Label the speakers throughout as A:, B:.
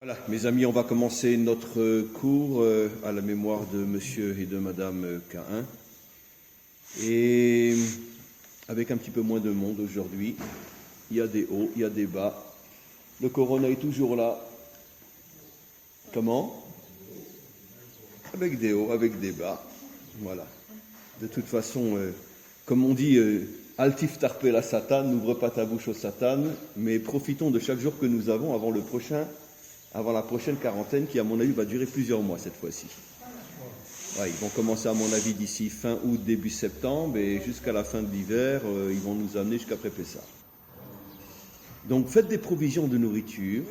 A: Voilà, mes amis, on va commencer notre cours à la mémoire de monsieur et de madame Cahin. Et avec un petit peu moins de monde aujourd'hui, il y a des hauts, il y a des bas. Le corona est toujours là. Comment? Avec des hauts, avec des bas. Voilà. De toute façon, comme on dit, Altif tarpe la Satan, n'ouvre pas ta bouche au Satan, mais profitons de chaque jour que nous avons avant la prochaine quarantaine qui, à mon avis, va durer plusieurs mois cette fois-ci. Ouais, ils vont commencer, à mon avis, d'ici fin août, début septembre, et jusqu'à la fin de l'hiver, ils vont nous amener jusqu'après Pessah. Donc, faites des provisions de nourriture,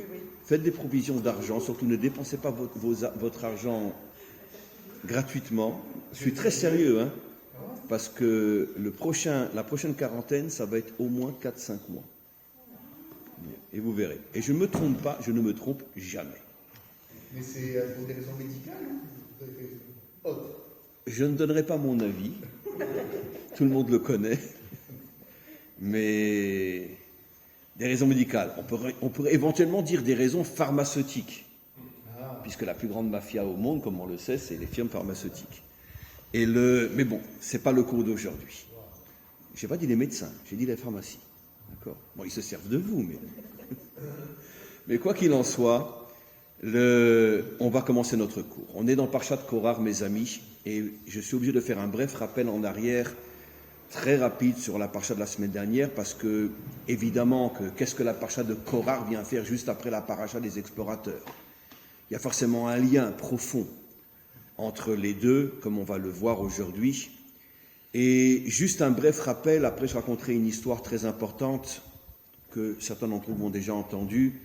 A: faites des provisions d'argent, surtout ne dépensez pas votre argent gratuitement. Je suis très sérieux, parce que la prochaine quarantaine, ça va être au moins 4-5 mois. Et vous verrez. Et je ne me trompe pas, je ne me trompe jamais.
B: Mais c'est pour des raisons médicales ou autres?
A: Je ne donnerai pas mon avis. Tout le monde le connaît. Mais des raisons médicales. On pourrait éventuellement dire des raisons pharmaceutiques. Puisque la plus grande mafia au monde, comme on le sait, c'est les firmes pharmaceutiques. Mais bon, ce n'est pas le cours d'aujourd'hui. Je n'ai pas dit les médecins, j'ai dit les pharmacies. D'accord. Bon, ils se servent de vous, mais quoi qu'il en soit, on va commencer notre cours. On est dans Parshat Korach, mes amis, et je suis obligé de faire un bref rappel en arrière, très rapide sur la Parsha de la semaine dernière, parce que, évidemment, qu'est-ce que la Parsha de Korach vient faire juste après la Paracha des explorateurs? Il y a forcément un lien profond entre les deux, comme on va le voir aujourd'hui. Et juste un bref rappel, après je raconterai une histoire très importante que certains d'entre vous ont déjà entendue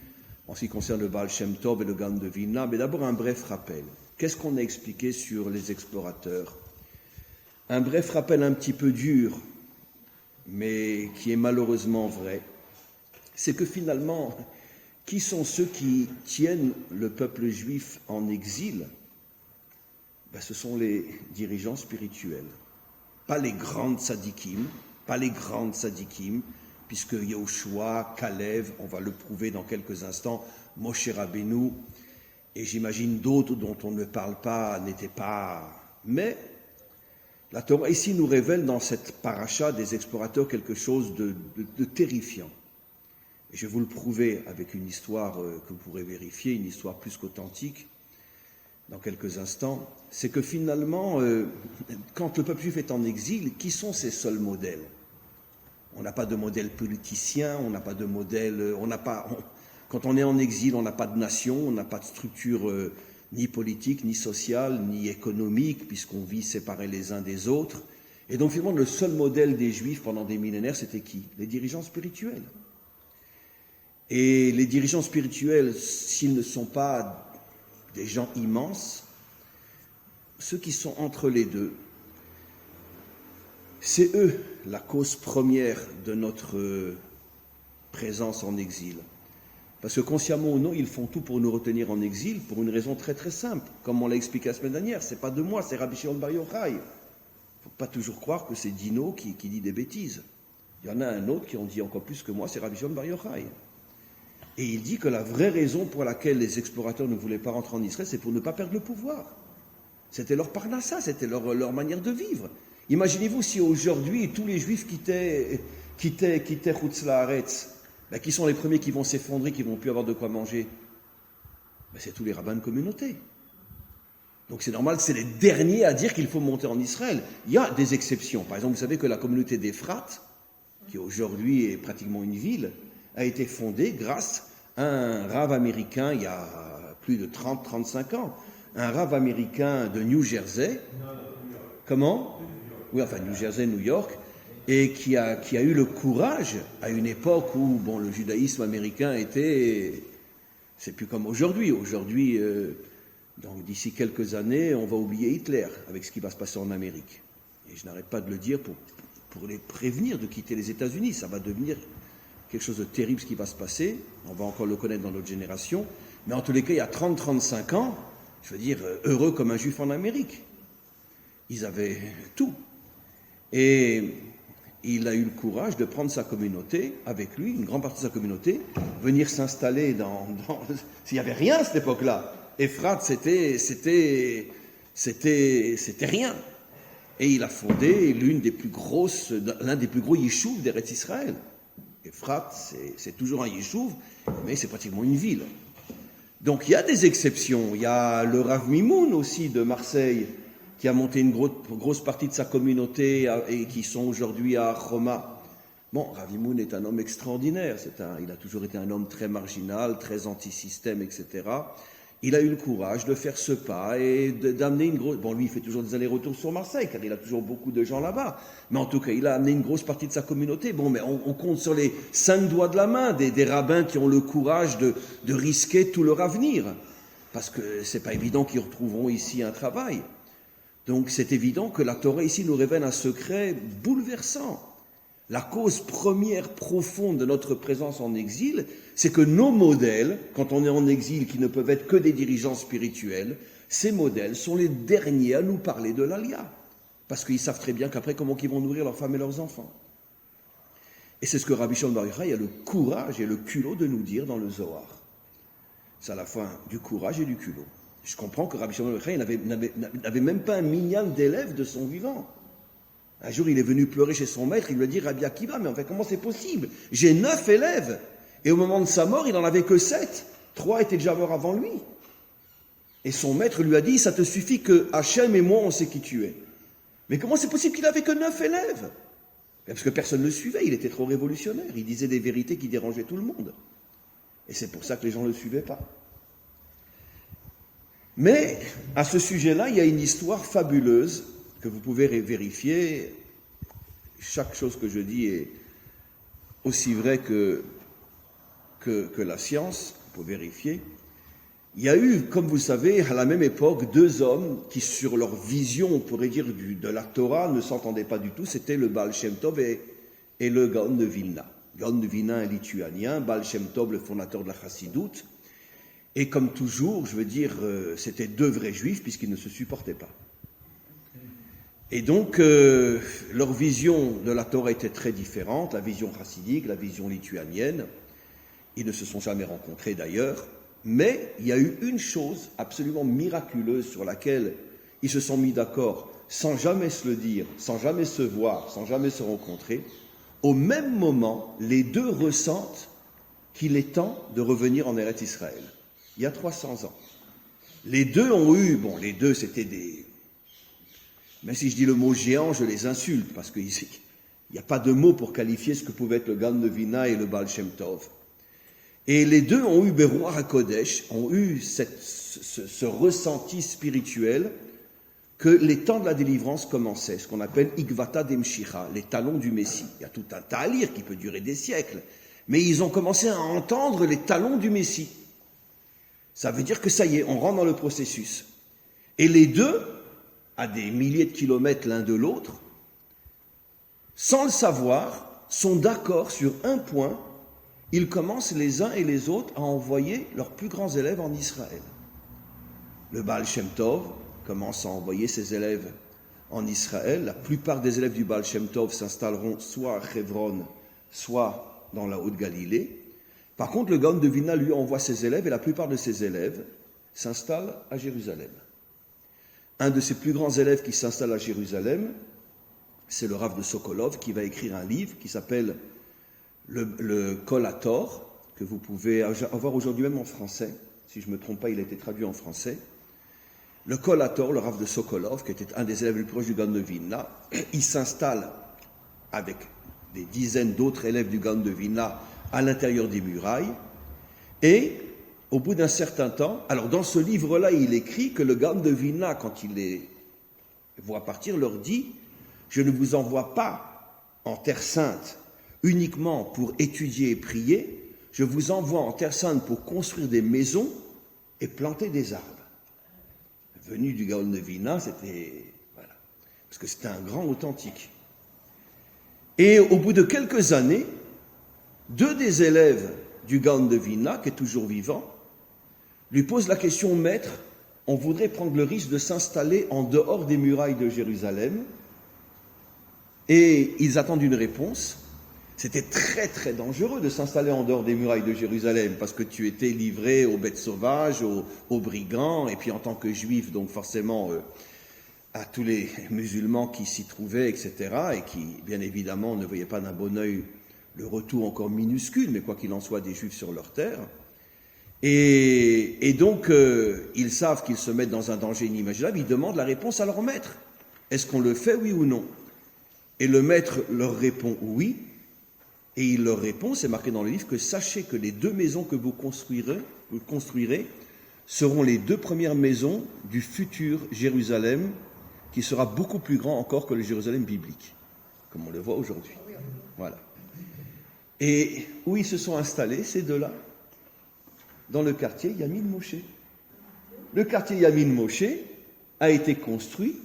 A: en ce qui concerne le Baal Shem Tov et le Gaon de Vilna. Mais d'abord un bref rappel. Qu'est-ce qu'on a expliqué sur les explorateurs? Un bref rappel un petit peu dur, mais qui est malheureusement vrai, c'est que finalement, qui sont ceux qui tiennent le peuple juif en exil? Ce sont les dirigeants spirituels. Pas les grandes tzadikim, puisque Yehoshua, Kalev, on va le prouver dans quelques instants, Moshe Rabbeinu, et j'imagine d'autres dont on ne parle pas, n'étaient pas... Mais la Torah ici nous révèle dans cette paracha des explorateurs quelque chose de terrifiant. Et je vais vous le prouver avec une histoire que vous pourrez vérifier, une histoire plus qu'authentique, dans quelques instants, c'est que finalement, quand le peuple juif est en exil, qui sont ses seuls modèles? On n'a pas de modèle politicien, on n'a pas de modèle, quand on est en exil, on n'a pas de nation, on n'a pas de structure ni politique, ni sociale, ni économique, puisqu'on vit séparés les uns des autres. Et donc finalement, le seul modèle des Juifs pendant des millénaires, c'était qui? Les dirigeants spirituels. Et les dirigeants spirituels, s'ils ne sont pas des gens immenses, ceux qui sont entre les deux, c'est eux la cause première de notre présence en exil. Parce que consciemment ou non, ils font tout pour nous retenir en exil pour une raison très très simple. Comme on l'a expliqué la semaine dernière, c'est pas de moi, c'est Rabbi Shimon Bar Yochai. Il ne faut pas toujours croire que c'est Dino qui dit des bêtises. Il y en a un autre qui en dit encore plus que moi, c'est Rabbi Shimon Bar Yochai. Et il dit que la vraie raison pour laquelle les explorateurs ne voulaient pas rentrer en Israël, c'est pour ne pas perdre le pouvoir. C'était leur parnassa, c'était leur manière de vivre. Imaginez-vous si aujourd'hui tous les Juifs quittaient Chutz La'aretz, qui sont les premiers qui vont s'effondrer, qui ne vont plus avoir de quoi manger? C'est tous les rabbins de communauté. Donc c'est normal, c'est les derniers à dire qu'il faut monter en Israël. Il y a des exceptions. Par exemple, vous savez que la communauté d'Ephrate, qui aujourd'hui est pratiquement une ville, a été fondée grâce à un rav américain il y a plus de 30-35 ans. Un rav américain de New Jersey. Comment? Oui, enfin New Jersey, New York. Et qui a eu le courage, à une époque où le judaïsme américain était... C'est plus comme aujourd'hui. Aujourd'hui, donc d'ici quelques années, on va oublier Hitler avec ce qui va se passer en Amérique. Et je n'arrête pas de le dire pour les prévenir de quitter les États-Unis. Ça va devenir quelque chose de terrible ce qui va se passer. On va encore le connaître dans notre génération. Mais en tous les cas, il y a 30-35 ans, je veux dire, heureux comme un juif en Amérique. Ils avaient tout. Et il a eu le courage de prendre sa communauté avec lui, une grande partie de sa communauté, venir s'installer s'il n'y avait rien à cette époque-là. Ephrat, c'était rien. Et il a fondé l'un des plus gros yeshuvs d'Eretz Israël. Ephrat, c'est toujours un yeshuv, mais c'est pratiquement une ville. Donc il y a des exceptions. Il y a le Rav Mimoun aussi de Marseille, qui a monté une grosse partie de sa communauté et qui sont aujourd'hui à Roma. Bon, Rav Mimoun est un homme extraordinaire. Il a toujours été un homme très marginal, très anti-système, etc. Il a eu le courage de faire ce pas et d'amener une grosse... Bon, lui, il fait toujours des allers-retours sur Marseille, car il a toujours beaucoup de gens là-bas. Mais en tout cas, il a amené une grosse partie de sa communauté. Bon, mais on compte sur les 5 doigts de la main des rabbins qui ont le courage de risquer tout leur avenir. Parce que c'est pas évident qu'ils retrouveront ici un travail. Donc, c'est évident que la Torah ici nous révèle un secret bouleversant. La cause première profonde de notre présence en exil, c'est que nos modèles, quand on est en exil, qui ne peuvent être que des dirigeants spirituels, ces modèles sont les derniers à nous parler de l'Alia. Parce qu'ils savent très bien qu'après, comment ils vont nourrir leurs femmes et leurs enfants. Et c'est ce que Rabbi Shimon bar Yochai a le courage et le culot de nous dire dans le Zohar. C'est à la fois du courage et du culot. Je comprends que Rabbi Shimon bar Yochai n'avait même pas un minyan d'élèves de son vivant. Un jour, il est venu pleurer chez son maître, il lui a dit, Rabbi Akiva, mais en fait, comment c'est possible? J'ai 9 élèves. Et au moment de sa mort, il n'en avait que 7. 3 étaient déjà morts avant lui. Et son maître lui a dit, ça te suffit que Hachem et moi, on sait qui tu es. Mais comment c'est possible qu'il n'avait que 9 élèves? Parce que personne ne le suivait, il était trop révolutionnaire. Il disait des vérités qui dérangeaient tout le monde. Et c'est pour ça que les gens ne le suivaient pas. Mais, à ce sujet-là, il y a une histoire fabuleuse que vous pouvez vérifier. Chaque chose que je dis est aussi vraie que la science, vous pouvez vérifier. Il y a eu, comme vous savez, à la même époque, 2 hommes qui, sur leur vision, on pourrait dire, de la Torah, ne s'entendaient pas du tout. C'était le Baal Shem Tov et le Gaon de Vilna. Gaon de Vilna, un lituanien, Baal Shem Tov, le fondateur de la Chassidoute. Et comme toujours, je veux dire, c'était 2 vrais juifs, puisqu'ils ne se supportaient pas. Et donc, leur vision de la Torah était très différente, la vision chassidique, la vision lituanienne. Ils ne se sont jamais rencontrés d'ailleurs, mais il y a eu une chose absolument miraculeuse sur laquelle ils se sont mis d'accord, sans jamais se le dire, sans jamais se voir, sans jamais se rencontrer. Au même moment, les 2 ressentent qu'il est temps de revenir en Eretz Israël. Il y a 300 ans. Les 2 ont eu, bon, les 2 c'était des... Même si je dis le mot géant, je les insulte, parce qu'il n'y a pas de mot pour qualifier ce que pouvait être le Gaon de Vilna et le Baal Shem Tov. Et les 2 ont eu Beruach HaKodesh, ont eu ce ressenti spirituel que les temps de la délivrance commençaient, ce qu'on appelle Ikvata Demshicha, les talons du Messie. Il y a tout un talir qui peut durer des siècles, mais ils ont commencé à entendre les talons du Messie. Ça veut dire que ça y est, on rentre dans le processus. Et les 2, à des milliers de kilomètres l'un de l'autre, sans le savoir, sont d'accord sur un point. Ils commencent les uns et les autres à envoyer leurs plus grands élèves en Israël. Le Baal Shem Tov commence à envoyer ses élèves en Israël. La plupart des élèves du Baal Shem Tov s'installeront soit à Hebron, soit dans la Haute-Galilée. Par contre, le Gaon de Vilna, lui, envoie ses élèves, et la plupart de ses élèves s'installent à Jérusalem. Un de ses plus grands élèves qui s'installe à Jérusalem, c'est le Rav de Sokolov, qui va écrire un livre qui s'appelle le Kol HaTor, que vous pouvez avoir aujourd'hui même en français. Si je ne me trompe pas, il a été traduit en français. Le Kol HaTor, le Rav de Sokolov, qui était un des élèves les plus proches du Gaon de Vilna, il s'installe avec des dizaines d'autres élèves du Gaon de Vilna à l'intérieur des murailles. Et au bout d'un certain temps, alors dans ce livre-là, il écrit que le Gaon de Vilna, quand il les voit partir, leur dit « Je ne vous envoie pas en Terre Sainte uniquement pour étudier et prier, je vous envoie en Terre Sainte pour construire des maisons et planter des arbres. » Venu du Gaon de Vilna, c'était... Voilà, parce que c'était un grand authentique. Et au bout de quelques années, 2 des élèves du Gaon de Vilna, qui est toujours vivant, lui posent la question « Maître, on voudrait prendre le risque de s'installer en dehors des murailles de Jérusalem. et ils attendent une réponse. C'était très très dangereux de s'installer en dehors des murailles de Jérusalem parce que tu étais livré aux bêtes sauvages, aux brigands, et puis en tant que juif, donc forcément à tous les musulmans qui s'y trouvaient, etc., et qui, bien évidemment, ne voyaient pas d'un bon œil le retour encore minuscule, mais quoi qu'il en soit, des juifs sur leur terre. Et donc, ils savent qu'ils se mettent dans un danger inimaginable, ils demandent la réponse à leur maître. Est-ce qu'on le fait, oui ou non? Et le maître leur répond oui, et il leur répond, c'est marqué dans le livre, que sachez que les 2 maisons que vous construirez seront les 2 premières maisons du futur Jérusalem, qui sera beaucoup plus grand encore que le Jérusalem biblique, comme on le voit aujourd'hui. Voilà. Et où ils se sont installés, ces deux-là? Dans le quartier Yamin Moshe. Le quartier Yamin Moshe a été construit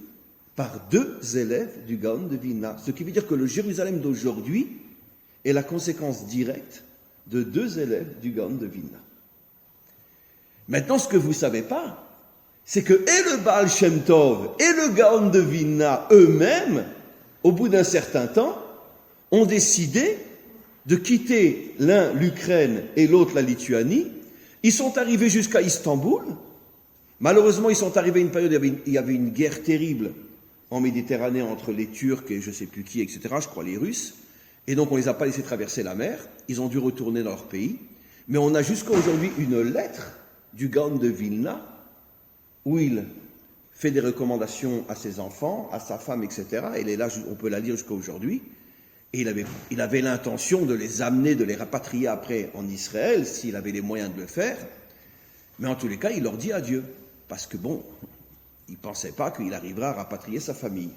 A: par 2 élèves du Gaon de Vilna, ce qui veut dire que le Jérusalem d'aujourd'hui est la conséquence directe de 2 élèves du Gaon de Vilna. Maintenant, ce que vous ne savez pas, c'est que et le Baal Shem Tov et le Gaon de Vilna eux-mêmes, au bout d'un certain temps, ont décidé de quitter l'un l'Ukraine et l'autre la Lituanie. Ils sont arrivés jusqu'à Istanbul. Malheureusement, ils sont arrivés à une période où il y avait une guerre terrible en Méditerranée entre les Turcs et je ne sais plus qui, etc., je crois les Russes. Et donc, on ne les a pas laissés traverser la mer. Ils ont dû retourner dans leur pays. Mais on a jusqu'à aujourd'hui une lettre du Gaon de Vilna où il fait des recommandations à ses enfants, à sa femme, etc. Elle est là, on peut la lire jusqu'à aujourd'hui. Et il avait l'intention de les amener, de les rapatrier après en Israël, s'il avait les moyens de le faire. Mais en tous les cas, il leur dit adieu. Parce que bon, il ne pensait pas qu'il arriverait à rapatrier sa famille.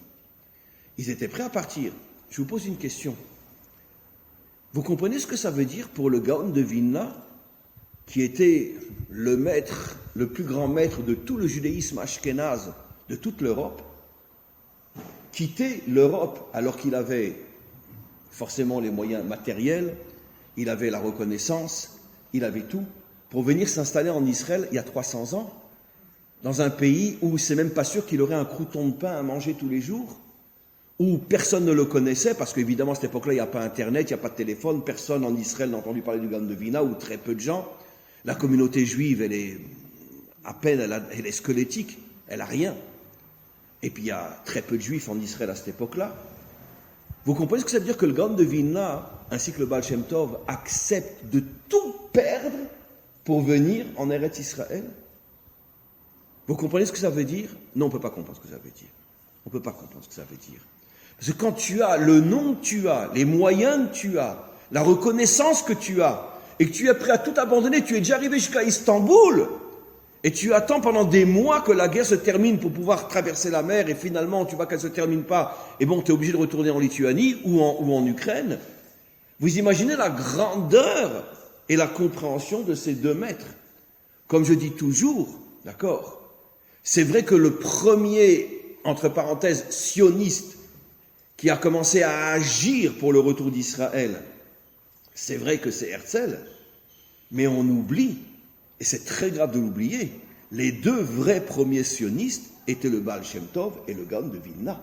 A: Ils étaient prêts à partir. Je vous pose une question. Vous comprenez ce que ça veut dire pour le Gaon de Vilna, qui était le maître, le plus grand maître de tout le judaïsme ashkénaze de toute l'Europe, quitter l'Europe alors qu'il avait forcément les moyens matériels, il avait la reconnaissance, il avait tout, pour venir s'installer en Israël il y a 300 ans, dans un pays où c'est même pas sûr qu'il aurait un crouton de pain à manger tous les jours, où personne ne le connaissait, parce qu'évidemment à cette époque-là, il n'y a pas Internet, il n'y a pas de téléphone, personne en Israël n'a entendu parler du Gaon de Vilna, ou très peu de gens. La communauté juive, elle est à peine, elle est squelettique, elle n'a rien. Et puis il y a très peu de juifs en Israël à cette époque-là. Vous comprenez ce que ça veut dire que le Gaon de Vilna, ainsi que le Baal Shem Tov, acceptent de tout perdre pour venir en Eretz Israël? Vous comprenez ce que ça veut dire? Non, on ne peut pas comprendre ce que ça veut dire. On ne peut pas comprendre ce que ça veut dire. Parce que quand tu as le nom que tu as, les moyens que tu as, la reconnaissance que tu as, et que tu es prêt à tout abandonner, tu es déjà arrivé jusqu'à Istanbul, et tu attends pendant des mois que la guerre se termine pour pouvoir traverser la mer, et finalement tu vois qu'elle ne se termine pas, et bon, tu es obligé de retourner en Lituanie ou en Ukraine. Vous imaginez la grandeur et la compréhension de ces 2 maîtres. Comme je dis toujours, d'accord, c'est vrai que le premier, entre parenthèses, sioniste, qui a commencé à agir pour le retour d'Israël, c'est vrai que c'est Herzl, mais on oublie, et c'est très grave de l'oublier, les 2 vrais premiers sionistes étaient le Baal Shem Tov et le Gaon de Vilna.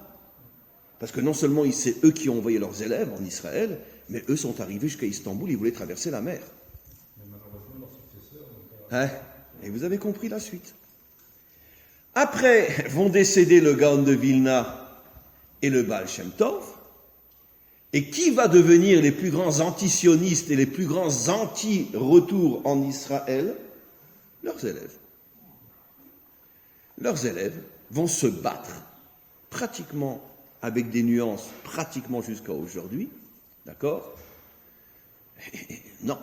A: Parce que non seulement c'est eux qui ont envoyé leurs élèves en Israël, mais eux sont arrivés jusqu'à Istanbul, ils voulaient traverser la mer. Hein? Et vous avez compris la suite. Après vont décéder le Gaon de Vilna et le Baal Shem Tov. Et qui va devenir les plus grands anti-sionistes et les plus grands anti-retours en Israël? Leurs élèves. Leurs élèves vont se battre pratiquement avec des nuances, pratiquement jusqu'à aujourd'hui, d'accord? Non,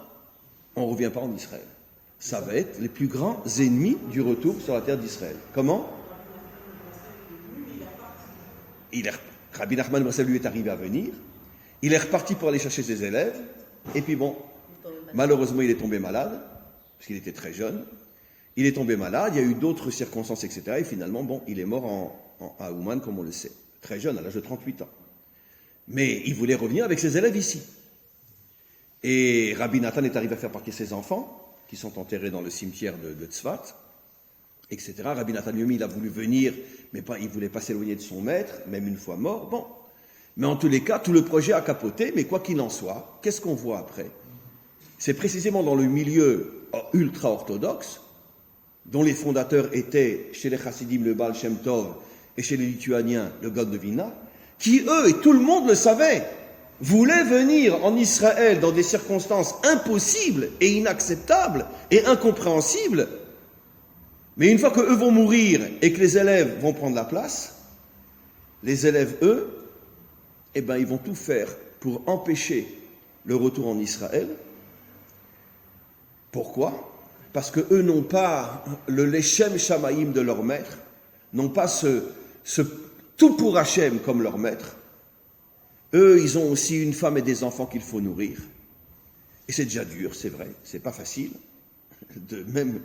A: on ne revient pas en Israël. Ça va être les plus grands ennemis du retour sur la terre d'Israël. Comment? Rabbi Nachman Breslev lui est arrivé à venir. Il est reparti pour aller chercher ses élèves, et puis bon, malheureusement il est tombé malade, parce qu'il était très jeune, il est tombé malade, il y a eu d'autres circonstances, etc., et finalement, bon, il est mort à Ouman, comme on le sait, très jeune, à l'âge de 38 ans. Mais il voulait revenir avec ses élèves ici. Et Rabbi Nathan est arrivé à faire partir ses enfants, qui sont enterrés dans le cimetière de Tzfat, etc. Rabbi Nathan lui, il a voulu venir, mais il ne voulait pas s'éloigner de son maître, même une fois mort, bon. Mais en tous les cas, tout le projet a capoté, mais quoi qu'il en soit, qu'est-ce qu'on voit après? C'est précisément dans le milieu ultra-orthodoxe, dont les fondateurs étaient, chez les Chassidim, le Baal Shem Tov, et chez les Lituaniens, le Gaon de Vilna, qui, eux, et tout le monde le savait, voulaient venir en Israël dans des circonstances impossibles et inacceptables et incompréhensibles. Mais une fois qu'eux vont mourir et que les élèves vont prendre la place, les élèves, eux, eh ben, ils vont tout faire pour empêcher le retour en Israël. Pourquoi? Parce qu'eux n'ont pas le Leshem Shamaïm de leur maître, n'ont pas ce tout pour Hachem comme leur maître. Eux, ils ont aussi une femme et des enfants qu'il faut nourrir. Et c'est déjà dur, c'est vrai, c'est pas facile. Même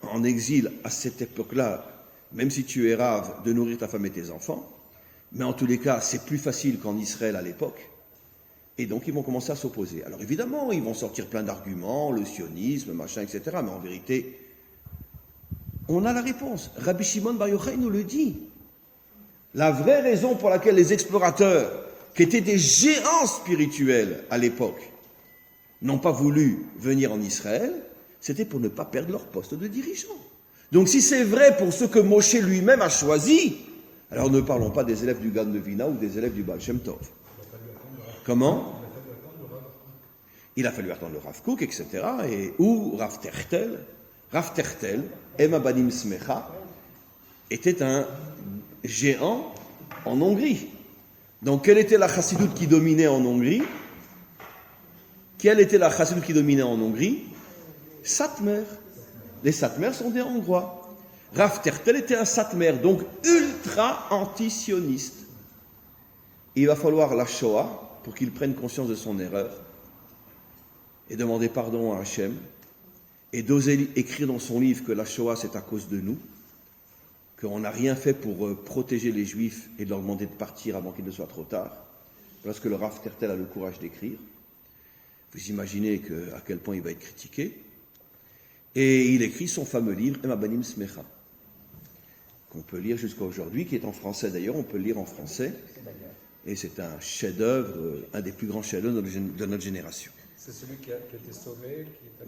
A: en exil à cette époque-là, même si tu es rave, de nourrir ta femme et tes enfants. Mais en tous les cas, c'est plus facile qu'en Israël à l'époque. Et donc, ils vont commencer à s'opposer. Alors évidemment, ils vont sortir plein d'arguments, le sionisme, machin, etc. Mais en vérité, on a la réponse. Rabbi Shimon Bar Yochai nous le dit. La vraie raison pour laquelle les explorateurs, qui étaient des géants spirituels à l'époque, n'ont pas voulu venir en Israël, c'était pour ne pas perdre leur poste de dirigeant. Donc si c'est vrai pour ce que Moshe lui-même a choisi, alors ne parlons pas des élèves du Gaon de Vilna ou des élèves du Baal Shem Tov. Comment? Il a fallu attendre le Rav Kook, etc. Ou Rav Tertel. Rav Tertel, Ema Banim Smecha, était un géant en Hongrie. Donc, quelle était la chassidoute qui dominait en Hongrie? Quelle était la chassidoute qui dominait en Hongrie? Satmer. Les Satmers sont des Hongrois. Rav Tertel était un Satmer, donc ultra antisioniste. Il va falloir la Shoah pour qu'il prenne conscience de son erreur et demander pardon à Hachem et d'oser écrire dans son livre que la Shoah c'est à cause de nous, qu'on n'a rien fait pour protéger les Juifs et de leur demander de partir avant qu'il ne soit trop tard. Voilà ce que le Rav Tertel a le courage d'écrire. Vous imaginez à quel point il va être critiqué. Et il écrit son fameux livre, Ema Banim Smecha, qu'on peut lire jusqu'à aujourd'hui, qui est en français d'ailleurs, on peut le lire en français. Et c'est un chef-d'œuvre, un des plus grands chefs-d'œuvre de notre génération.
C: C'est celui qui a été sauvé?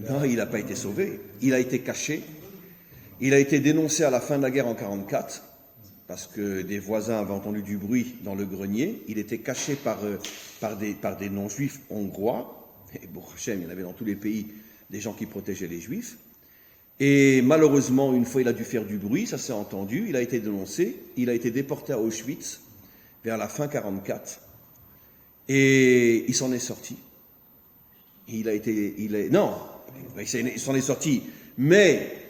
A: Non, il n'a pas été sauvé. Il a été caché. Il a été dénoncé à la fin de la guerre en 1944, parce que des voisins avaient entendu du bruit dans le grenier. Il était caché par des non-juifs hongrois. Et bon, Hachem, il y en avait dans tous les pays des gens qui protégeaient les juifs. Et malheureusement, une fois il a dû faire du bruit, ça s'est entendu, il a été dénoncé, il a été déporté à Auschwitz vers la fin 1944. Et il s'en est sorti. Il s'en est sorti. Mais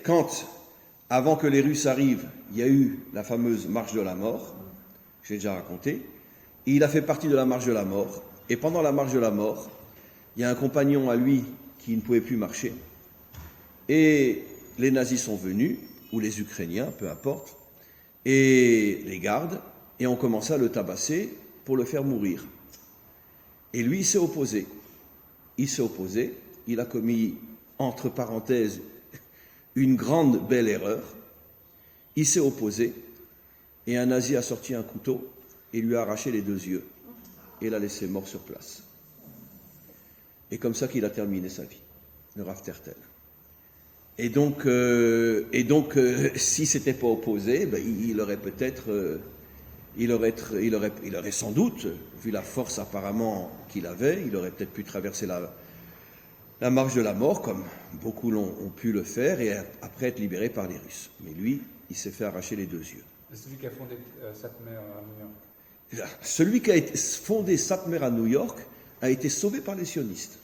A: avant que les Russes arrivent, il y a eu la fameuse marche de la mort, j'ai déjà raconté. Il a fait partie de la marche de la mort. Et pendant la marche de la mort, il y a un compagnon à lui qui ne pouvait plus marcher. Et les nazis sont venus, ou les Ukrainiens, peu importe, et les gardes, et ont commencé à le tabasser pour le faire mourir. Et lui, il s'est opposé. Il a commis, entre parenthèses, une grande belle erreur. Il s'est opposé, et un nazi a sorti un couteau et lui a arraché les 2 yeux, et l'a laissé mort sur place. Et comme ça qu'il a terminé sa vie, le Rav Tertel. Et donc, si c'était pas opposé, il aurait peut-être, il aurait sans doute, vu la force apparemment qu'il avait, il aurait peut-être pu traverser la marche de la mort, comme beaucoup ont pu le faire, et après être libéré par les Russes. Mais lui, il s'est fait arracher les 2 yeux.
C: C'est celui qui a fondé Satmer à New York.
A: Celui qui a fondé Satmer à New York a été sauvé par les sionistes.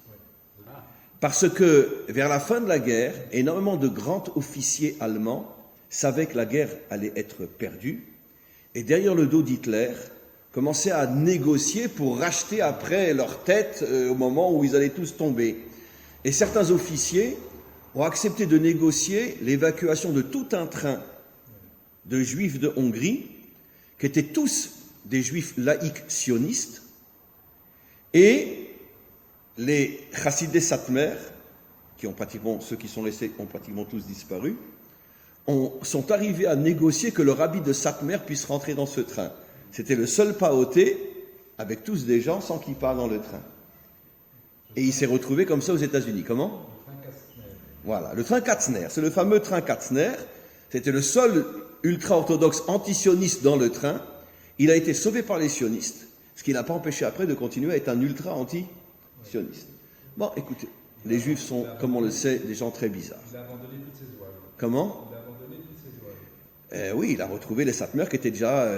A: Parce que, vers la fin de la guerre, énormément de grands officiers allemands savaient que la guerre allait être perdue, et derrière le dos d'Hitler, commençaient à négocier pour racheter après leur tête au moment où ils allaient tous tomber. Et certains officiers ont accepté de négocier l'évacuation de tout un train de juifs de Hongrie, qui étaient tous des juifs laïcs sionistes, et les chassidés Satmer, ceux qui sont restés ont pratiquement tous disparu, sont arrivés à négocier que le rabbi de Satmer puisse rentrer dans ce train. C'était le seul paoté avec tous des gens sans kippa dans le train. Et il s'est retrouvé comme ça aux États-Unis. Comment? Voilà, le train Katzner. C'est le fameux train Katzner. C'était le seul ultra-orthodoxe anti-sioniste dans le train. Il a été sauvé par les sionistes, ce qui n'a pas empêché après de continuer à être un ultra-anti-sioniste. Bon, écoutez, les Juifs sont, comme on le sait, des gens très bizarres.
C: Il a abandonné toutes ses ouailles.
A: Comment?
C: Il a abandonné toutes ses ouailles.
A: Oui, il a retrouvé les Satmar qui étaient déjà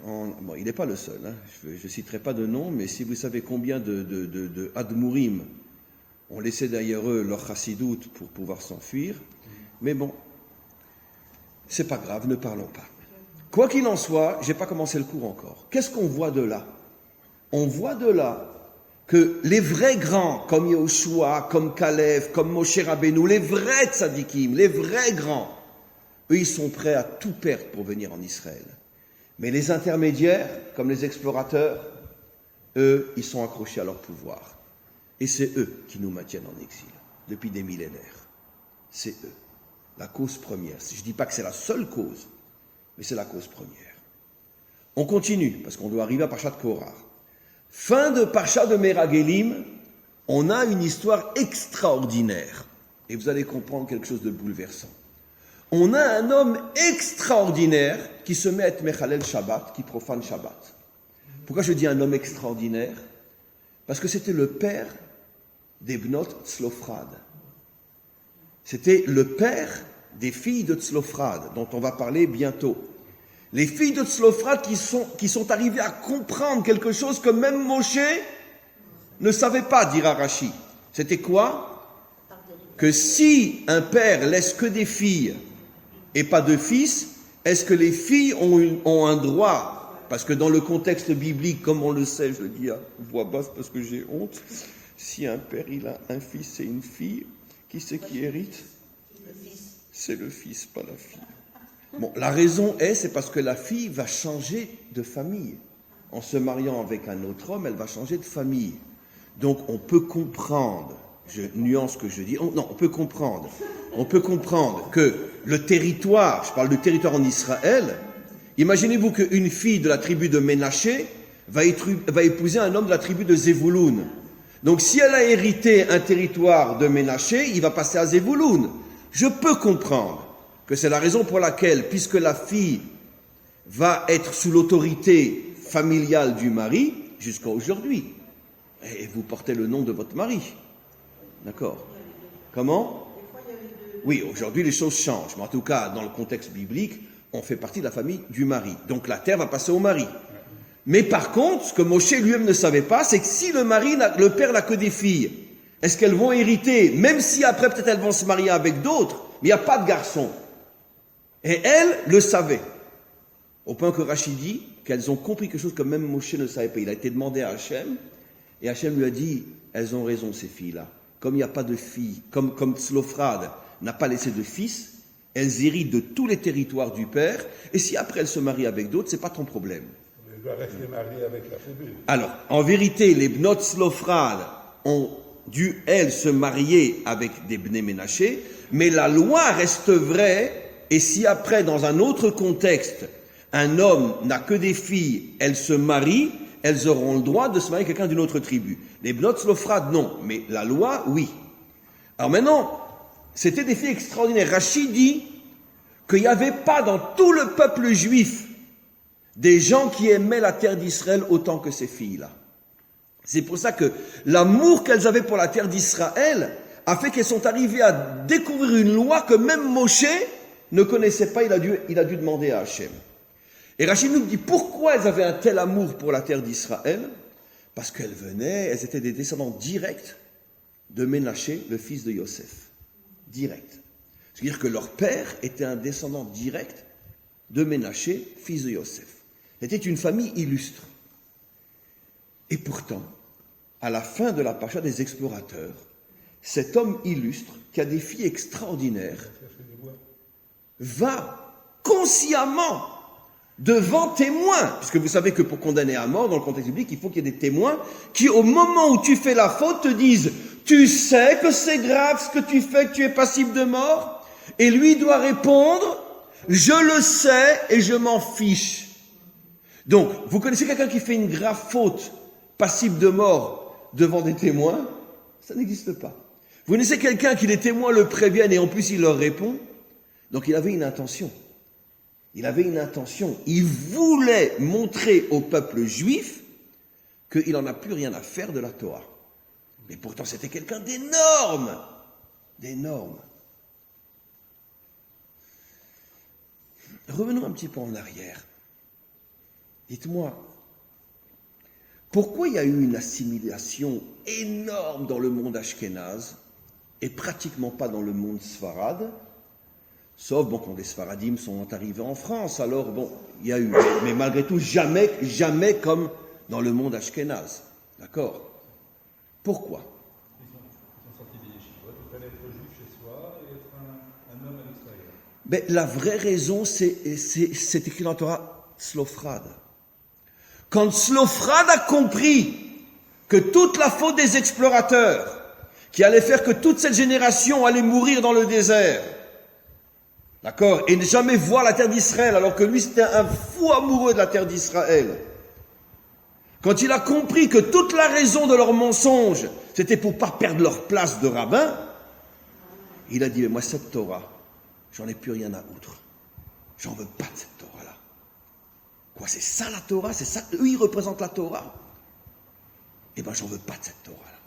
A: Bon, il n'est pas le seul. Hein. Je ne citerai pas de nom, mais si vous savez combien de Admourim ont laissé derrière eux leur chassidoute pour pouvoir s'enfuir. Mais bon, c'est pas grave, ne parlons pas. Quoi qu'il en soit, je n'ai pas commencé le cours encore. Qu'est-ce qu'on voit de là? On voit de là que les vrais grands, comme Yehoshua, comme Kalev, comme Moshe Rabbeinu, les vrais tzadikim, les vrais grands, eux, ils sont prêts à tout perdre pour venir en Israël. Mais les intermédiaires, comme les explorateurs, eux, ils sont accrochés à leur pouvoir. Et c'est eux qui nous maintiennent en exil, depuis des millénaires. C'est eux, la cause première. Je ne dis pas que c'est la seule cause, mais c'est la cause première. On continue, parce qu'on doit arriver à Parchat Korah. Fin de Parchat de Meragelim, on a une histoire extraordinaire. Et vous allez comprendre quelque chose de bouleversant. On a un homme extraordinaire qui se met à être Mechalel Shabbat, qui profane Shabbat. Pourquoi je dis un homme extraordinaire? Parce que c'était le père des Bnot Tzlofrad. C'était le père des filles de Tzlofrad, dont on va parler bientôt. Les filles de Tzlofrad qui sont arrivées à comprendre quelque chose que même Moshe ne savait pas, dira Rashi. C'était quoi? Que si un père laisse que des filles et pas de fils, est-ce que les filles ont un droit? Parce que dans le contexte biblique, comme on le sait, je le dis à voix basse parce que j'ai honte, si un père il a un fils et une fille, qui c'est qui hérite? C'est le fils, pas la fille. Bon, la raison c'est parce que la fille va changer de famille. En se mariant avec un autre homme, elle va changer de famille. Donc on peut comprendre, je nuance ce que je dis, on peut comprendre que le territoire, je parle du territoire en Israël, imaginez-vous qu'une fille de la tribu de Ménaché va épouser un homme de la tribu de Zevouloun. Donc si elle a hérité un territoire de Ménaché, il va passer à Zevouloun. Je peux comprendre que c'est la raison pour laquelle, puisque la fille va être sous l'autorité familiale du mari, jusqu'à aujourd'hui, et vous portez le nom de votre mari. D'accord? Comment? Oui, aujourd'hui les choses changent, mais en tout cas, dans le contexte biblique, on fait partie de la famille du mari. Donc la terre va passer au mari. Mais par contre, ce que Moshe lui-même ne savait pas, c'est que si le père n'a que des filles, est-ce qu'elles vont hériter, même si après peut-être elles vont se marier avec d'autres, mais il n'y a pas de garçon. Et elles le savaient. Au point que Rachid dit qu'elles ont compris quelque chose que même Moshe ne savait pas. Il a été demandé à Hachem, et Hachem lui a dit, elles ont raison ces filles-là. Comme il n'y a pas de filles, comme Tzlofrad n'a pas laissé de fils, elles héritent de tous les territoires du père, et si après elles se marient avec d'autres, c'est pas ton problème.
D: Elle doit rester mariée avec la tribu.
A: Alors, en vérité, les Bnot Tzlofrad ont dû, elles, se marier avec des Bnei Ménaché, mais la loi reste vraie, et si après, dans un autre contexte, un homme n'a que des filles, elles se marient, elles auront le droit de se marier avec quelqu'un d'une autre tribu. Les Bnot Tzlofrad, non, mais la loi, oui. Alors maintenant, c'était des filles extraordinaires. Rachid dit qu'il n'y avait pas dans tout le peuple juif des gens qui aimaient la terre d'Israël autant que ces filles-là. C'est pour ça que l'amour qu'elles avaient pour la terre d'Israël a fait qu'elles sont arrivées à découvrir une loi que même Moshe ne connaissait pas, il a dû demander à Hachem. Et Rachid nous dit pourquoi elles avaient un tel amour pour la terre d'Israël? Parce elles étaient des descendants directs de Ménaché, le fils de Yosef. Direct. C'est-à-dire que leur père était un descendant direct de Ménaché, fils de Yosef. C'était une famille illustre. Et pourtant, à la fin de la paracha des explorateurs, cet homme illustre, qui a des filles extraordinaires, va consciemment devant témoins, puisque vous savez que pour condamner à mort, dans le contexte biblique, il faut qu'il y ait des témoins qui, au moment où tu fais la faute, te disent « Tu sais que c'est grave ce que tu fais, que tu es passible de mort ?» Et lui doit répondre « Je le sais et je m'en fiche. Donc, vous connaissez quelqu'un qui fait une grave faute, passible de mort, devant des témoins? Ça n'existe pas. Vous connaissez quelqu'un qui les témoins le préviennent et en plus il leur répond? Donc il avait une intention. Il avait une intention. Il voulait montrer au peuple juif qu'il n'en a plus rien à faire de la Torah. Mais pourtant c'était quelqu'un d'énorme. D'énorme. Revenons un petit peu en arrière. Dites-moi, pourquoi il y a eu une assimilation énorme dans le monde ashkénaze et pratiquement pas dans le monde sfarade? Sauf bon, quand les Sfaradim sont arrivés en France, alors bon, il y a eu, mais malgré tout, jamais comme dans le monde ashkénaze. D'accord? Pourquoi?
C: Ils sont sortis des yeshivot, il fallait être juif chez soi et être un homme à l'extérieur.
A: Mais la vraie raison, c'est écrit dans la Torah, Tzlofrad. Quand Tzlofrad a compris que toute la faute des explorateurs, qui allait faire que toute cette génération allait mourir dans le désert, d'accord, et ne jamais voir la terre d'Israël, alors que lui c'était un fou amoureux de la terre d'Israël. Quand il a compris que toute la raison de leur mensonge, c'était pour pas perdre leur place de rabbin, il a dit, mais moi cette Torah, j'en ai plus rien à outre. J'en veux pas de cette Torah-là. Quoi, c'est ça la Torah? C'est ça? Eux, ils représentent la Torah. Eh ben, j'en veux pas de cette Torah-là.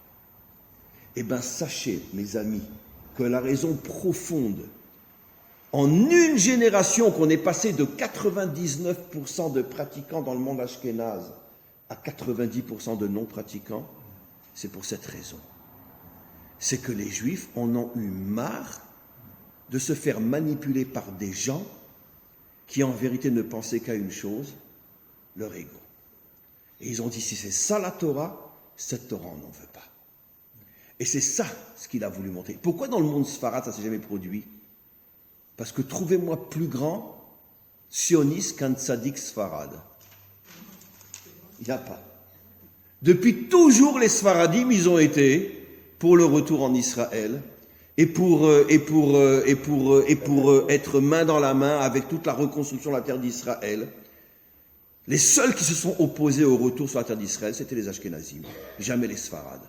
A: Eh ben, sachez, mes amis, que la raison profonde, en une génération qu'on est passé de 99% de pratiquants dans le monde ashkénaze à 90% de non-pratiquants, c'est pour cette raison. C'est que les Juifs en ont eu marre de se faire manipuler par des gens qui en vérité ne pensaient qu'à une chose, leur ego. Et ils ont dit, si c'est ça la Torah, cette Torah on n'en veut pas. Et c'est ça ce qu'il a voulu montrer. Pourquoi dans le monde sfarade ça ne s'est jamais produit? Parce que trouvez-moi plus grand sioniste qu'un tzaddik sfarade. Il n'y a pas. Depuis toujours, les sfaradim, ils ont été pour le retour en Israël et pour être main dans la main avec toute la reconstruction de la terre d'Israël. Les seuls qui se sont opposés au retour sur la terre d'Israël, c'était les Ashkénazim, jamais les Sfarades.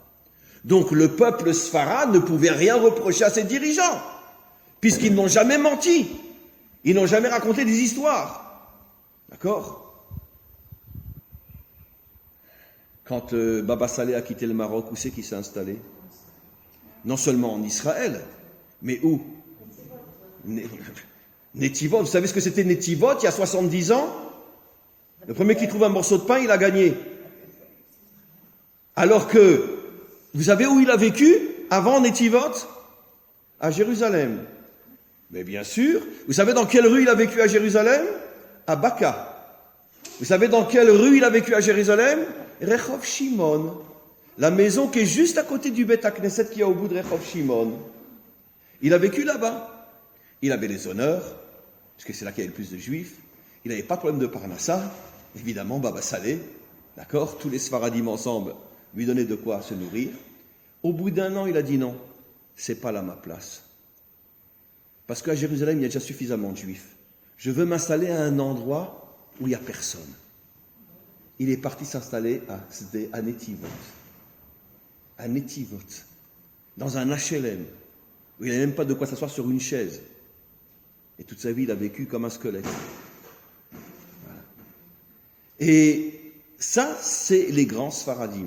A: Donc le peuple sfarade ne pouvait rien reprocher à ses dirigeants, puisqu'ils n'ont jamais menti, ils n'ont jamais raconté des histoires. D'accord? Quand Baba Saleh a quitté le Maroc, où c'est qu'il s'est installé? Non seulement en Israël, mais où? Netivot. Vous savez ce que c'était Netivot il y a 70 ans? Le premier qui trouve un morceau de pain, il a gagné. Alors que, vous savez où il a vécu avant Netivot? À Jérusalem. Mais bien sûr, vous savez dans quelle rue il a vécu à Jérusalem? À Baka. Vous savez dans quelle rue il a vécu à Jérusalem? Rechov Shimon. La maison qui est juste à côté du Beth Knesset qui est au bout de Rechov Shimon. Il a vécu là-bas. Il avait les honneurs, parce que c'est là qu'il y avait le plus de juifs. Il n'avait pas de problème de Parnassa. Évidemment, Baba Saleh, d'accord, tous les Sfaradim ensemble lui donnaient de quoi se nourrir. Au bout d'un an, il a dit non, c'est pas là ma place. Parce qu'à Jérusalem, il y a déjà suffisamment de juifs. Je veux m'installer à un endroit où il n'y a personne. Il est parti s'installer à Netivot. À Netivot. Dans un HLM. Où il n'avait même pas de quoi s'asseoir sur une chaise. Et toute sa vie, il a vécu comme un squelette. Voilà. Et ça, c'est les grands Sfaradim.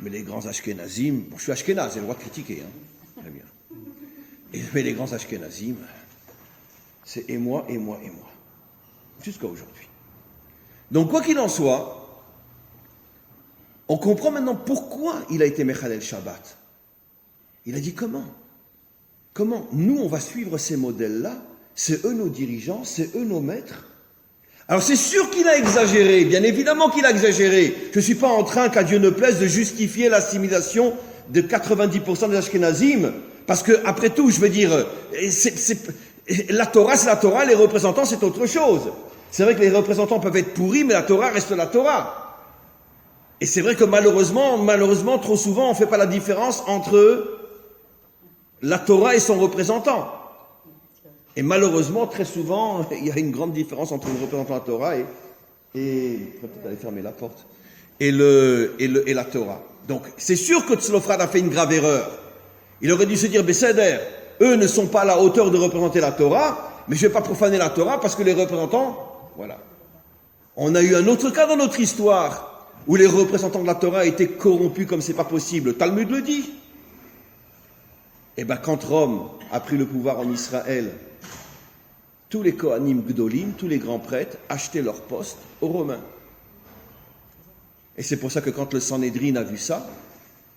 A: Mais les grands Ashkenazim, bon, je suis Ashkenaz, j'ai le droit de critiquer, hein. Très bien. Mais les grands Ashkenazim, c'est et moi, et moi, et moi. Jusqu'à aujourd'hui. Donc, quoi qu'il en soit, on comprend maintenant pourquoi il a été Mechalel Shabbat. Il a dit comment? Comment? Nous, on va suivre ces modèles-là. C'est eux nos dirigeants, c'est eux nos maîtres. Alors c'est sûr qu'il a exagéré, bien évidemment qu'il a exagéré. Je ne suis pas en train, qu'à Dieu ne plaise, de justifier l'assimilation de 90% des Ashkenazim, parce que, après tout, je veux dire, la Torah c'est la Torah, les représentants c'est autre chose. C'est vrai que les représentants peuvent être pourris, mais la Torah reste la Torah. Et c'est vrai que malheureusement, trop souvent, on ne fait pas la différence entre la Torah et son représentant. Et malheureusement, très souvent, il y a une grande différence entre le représentant de la Torah et et peut-être aller fermer la porte, et la Torah. Donc, c'est sûr que Tzlofrad a fait une grave erreur. Il aurait dû se dire, Besséder, eux ne sont pas à la hauteur de représenter la Torah, mais je ne vais pas profaner la Torah parce que les représentants, voilà. On a eu un autre cas dans notre histoire où les représentants de la Torah étaient corrompus comme c'est pas possible. Le Talmud le dit. Et bien, quand Rome a pris le pouvoir en Israël, tous les Kohanim Gdolim, tous les grands prêtres, achetaient leur poste aux Romains. Et c'est pour ça que quand le Sanhédrin a vu ça,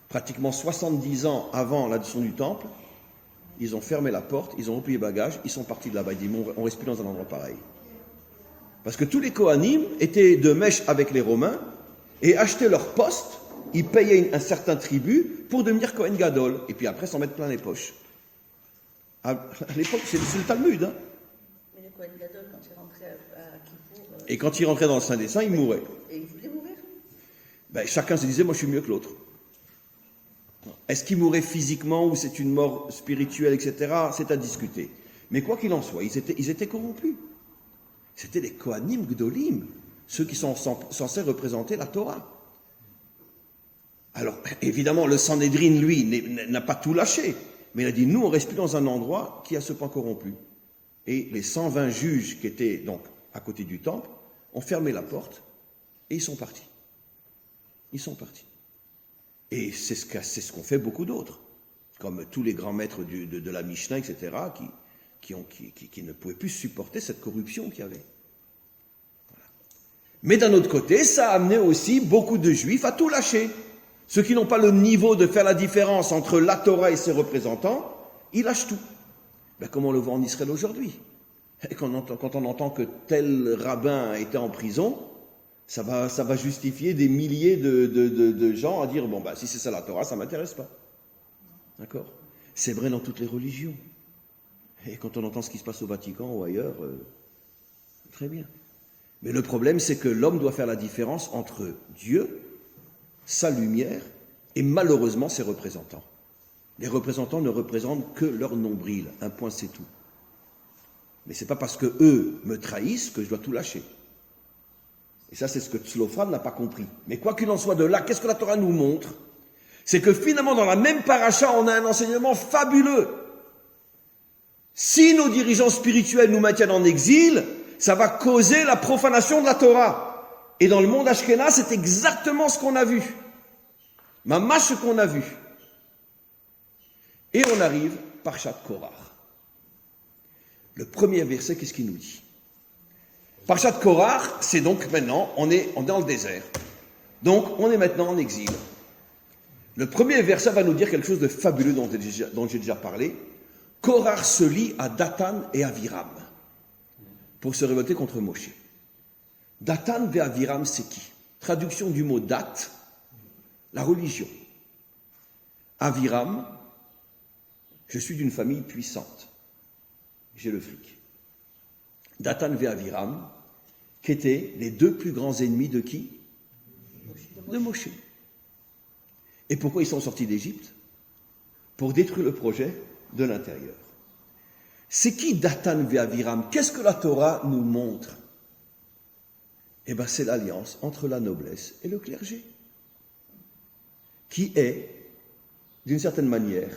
A: pratiquement 70 ans avant l'addition du temple, ils ont fermé la porte, ils ont replié les bagages, ils sont partis de là-bas. Ils disent, on reste plus dans un endroit pareil. Parce que tous les Kohanim étaient de mèche avec les Romains et achetaient leur poste, ils payaient un certain tribut pour devenir Kohen Gadol, et puis après s'en mettre plein les poches. À l'époque, c'est le Talmud. Hein.
E: Mais le Kohen Gadol, quand il rentrait à Kippour...
A: Et quand il rentrait dans le Saint des Saints, il mourait.
E: Et il voulait mourir.
A: Ben, chacun se disait, moi je suis mieux que l'autre. Est-ce qu'il mourait physiquement ou c'est une mort spirituelle, etc. C'est à discuter. Mais quoi qu'il en soit, ils étaient corrompus. C'était les Kohanim Gdolim, ceux qui sont censés représenter la Torah. Alors, évidemment, le Sanhédrin, lui, n'a pas tout lâché. Mais il a dit, nous, on reste plus dans un endroit qui est à ce point corrompu. Et les 120 juges qui étaient donc à côté du temple ont fermé la porte et ils sont partis. Ils sont partis. Et c'est ce qu'ont fait beaucoup d'autres, comme tous les grands maîtres de la Mishnah, etc., qui ne pouvaient plus supporter cette corruption qu'il y avait. Voilà. Mais d'un autre côté, ça a amené aussi beaucoup de Juifs à tout lâcher. Ceux qui n'ont pas le niveau de faire la différence entre la Torah et ses représentants, ils lâchent tout. Ben, comme on le voit en Israël aujourd'hui. Et quand on entend que tel rabbin était en prison, ça va justifier des milliers de gens à dire, bon, bah, si c'est ça la Torah, ça ne m'intéresse pas. D'accord ? C'est vrai dans toutes les religions. Et quand on entend ce qui se passe au Vatican ou ailleurs, très bien. Mais le problème, c'est que l'homme doit faire la différence entre Dieu, sa lumière, et malheureusement ses représentants. Les représentants ne représentent que leur nombril, un point c'est tout. Mais c'est pas parce que eux me trahissent que je dois tout lâcher. Et ça, c'est ce que Tzlofrad n'a pas compris. Mais quoi qu'il en soit de là, qu'est-ce que la Torah nous montre ? C'est que finalement, dans la même paracha, on a un enseignement fabuleux. Si nos dirigeants spirituels nous maintiennent en exil, ça va causer la profanation de la Torah. Et dans le monde ashkénaze, c'est exactement ce qu'on a vu. Mamash, ce qu'on a vu. Et on arrive, Parshat Korach. Le premier verset, qu'est-ce qu'il nous dit ? Parshat Korach, c'est donc maintenant, on est dans le désert. Donc, on est maintenant en exil. Le premier verset va nous dire quelque chose de fabuleux dont j'ai déjà parlé. Korach se lie à Dathan et Aviram pour se révolter contre Moshe. Dathan et Aviram, c'est qui ? Traduction du mot date, la religion. Aviram, je suis d'une famille puissante. J'ai le fric. Dathan et Aviram, qui étaient les deux plus grands ennemis de qui ? De Moshe. Et pourquoi ils sont sortis d'Égypte ? Pour détruire le projet de l'intérieur. C'est qui Dathan et Aviram ? Qu'est-ce que la Torah nous montre ? Eh bien, c'est l'alliance entre la noblesse et le clergé, qui est, d'une certaine manière,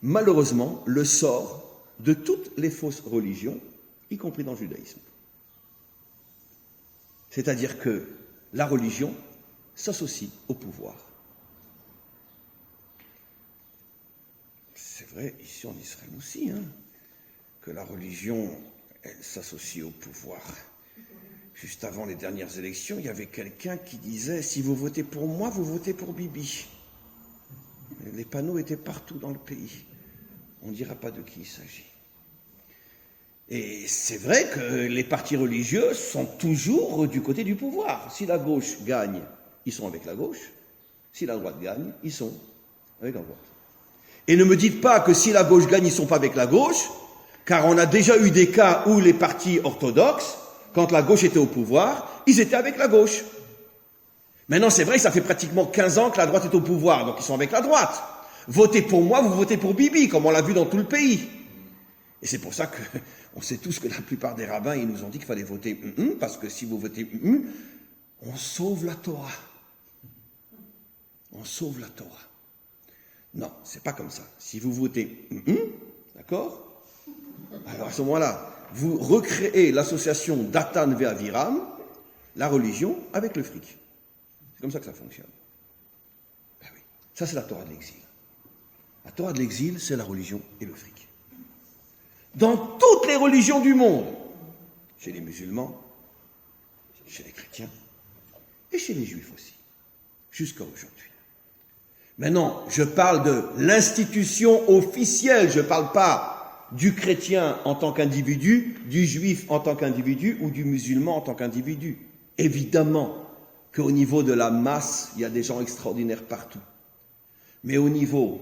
A: malheureusement, le sort de toutes les fausses religions, y compris dans le judaïsme. C'est-à-dire que la religion s'associe au pouvoir. C'est vrai, ici en Israël aussi, que la religion, elle s'associe au pouvoir. Juste avant les dernières élections, il y avait quelqu'un qui disait « Si vous votez pour moi, vous votez pour Bibi ». Les panneaux étaient partout dans le pays. On ne dira pas de qui il s'agit. Et c'est vrai que les partis religieux sont toujours du côté du pouvoir. Si la gauche gagne, ils sont avec la gauche. Si la droite gagne, ils sont avec la droite. Et ne me dites pas que si la gauche gagne, ils ne sont pas avec la gauche, car on a déjà eu des cas où les partis orthodoxes, quand la gauche était au pouvoir, ils étaient avec la gauche. Maintenant, c'est vrai que ça fait pratiquement 15 ans que la droite est au pouvoir, donc ils sont avec la droite. Votez pour moi, vous votez pour Bibi, comme on l'a vu dans tout le pays. Et c'est pour ça que On sait tous que la plupart des rabbins, ils nous ont dit qu'il fallait voter parce que si vous votez on sauve la Torah. On sauve la Torah. Non, c'est pas comme ça. Si vous votez d'accord? Alors à ce moment-là, vous recréez l'association Datan Ve'Aviram, la religion, avec le fric. C'est comme ça que ça fonctionne. Ben oui. Ça, c'est la Torah de l'exil. La Torah de l'exil, c'est la religion et le fric. Dans toutes les religions du monde, chez les musulmans, chez les chrétiens et chez les juifs aussi, jusqu'à aujourd'hui. Maintenant, je parle de l'institution officielle, je ne parle pas du chrétien en tant qu'individu, du juif en tant qu'individu ou du musulman en tant qu'individu. Évidemment qu'au niveau de la masse, il y a des gens extraordinaires partout. Mais au niveau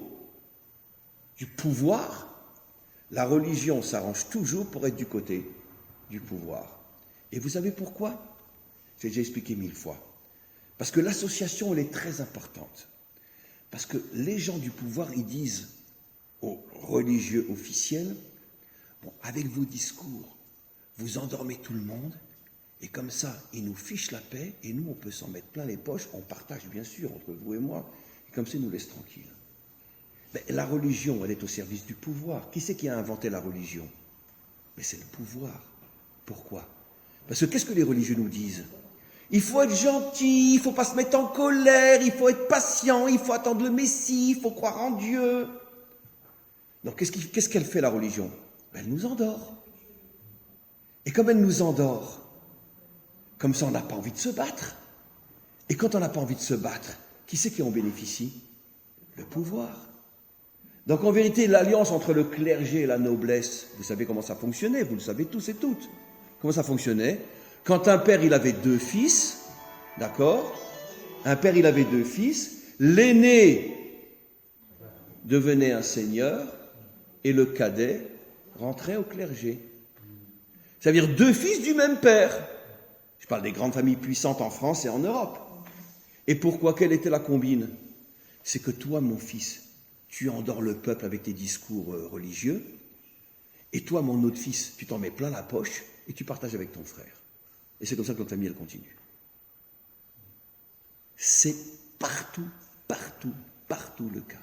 A: du pouvoir, la religion s'arrange toujours pour être du côté du pouvoir. Et vous savez pourquoi? J'ai déjà expliqué 1000 fois. Parce que l'association, elle est très importante. Parce que les gens du pouvoir, ils disent aux religieux officiels, bon, avec vos discours, vous endormez tout le monde, et comme ça, ils nous fichent la paix, et nous, on peut s'en mettre plein les poches, on partage bien sûr entre vous et moi, et comme ça, ils nous laissent tranquilles. Mais la religion, elle est au service du pouvoir. Qui c'est qui a inventé la religion? Mais c'est le pouvoir. Pourquoi? Parce que qu'est-ce que les religieux nous disent? Il faut être gentil, il ne faut pas se mettre en colère, il faut être patient, il faut attendre le Messie, il faut croire en Dieu. Donc qu'est-ce qu'elle fait la religion? Elle nous endort. Et comme elle nous endort, comme ça on n'a pas envie de se battre. Et quand on n'a pas envie de se battre, qui c'est qui en bénéficie? Le pouvoir. Donc en vérité, l'alliance entre le clergé et la noblesse, vous savez comment ça fonctionnait, vous le savez tous et toutes. Comment ça fonctionnait? Quand un père, il avait 2 fils, d'accord? Un père, il avait 2 fils, l'aîné devenait un seigneur et le cadet rentrait au clergé. Ça veut dire 2 fils du même père. Je parle des grandes familles puissantes en France et en Europe. Et pourquoi? Quelle était la combine? C'est que toi, mon fils, tu endors le peuple avec tes discours religieux, et toi, mon autre fils, tu t'en mets plein la poche, et tu partages avec ton frère. Et c'est comme ça que notre famille, elle continue. C'est partout, partout, partout le cas.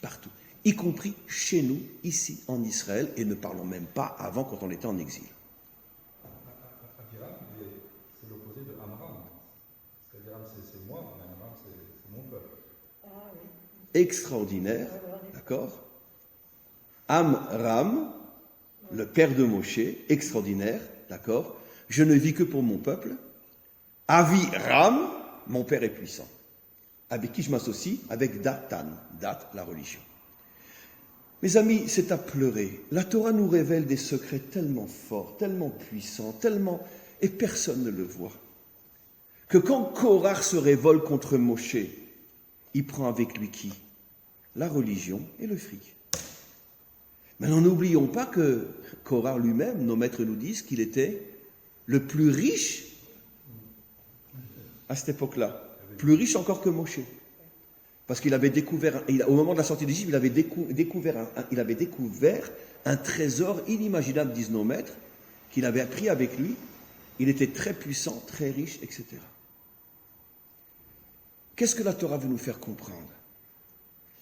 A: Partout. Y compris chez nous, ici, en Israël, et ne parlons même pas avant quand on était en exil.
C: Aviram, c'est l'opposé de Amram. C'est-à-dire, c'est moi, mais Amram, c'est mon peuple.
A: Extraordinaire, d'accord? Amram, le père de Moshe, extraordinaire, d'accord? Je ne vis que pour mon peuple. Aviram, mon père est puissant. Avec qui je m'associe? Avec Datan, Dat, la religion. Mes amis, c'est à pleurer. La Torah nous révèle des secrets tellement forts, tellement puissants, tellement... Et personne ne le voit. Que quand Korach se révolte contre Moshe, il prend avec lui qui? La religion et le fric. Maintenant, n'oublions pas que Korach lui-même, nos maîtres nous disent qu'il était le plus riche à cette époque-là. Plus riche encore que Moshe. Parce qu'il avait découvert, au moment de la sortie d'Égypte, il avait découvert un trésor inimaginable, disent nos maîtres, qu'il avait pris avec lui. Il était très puissant, très riche, etc. Qu'est-ce que la Torah veut nous faire comprendre?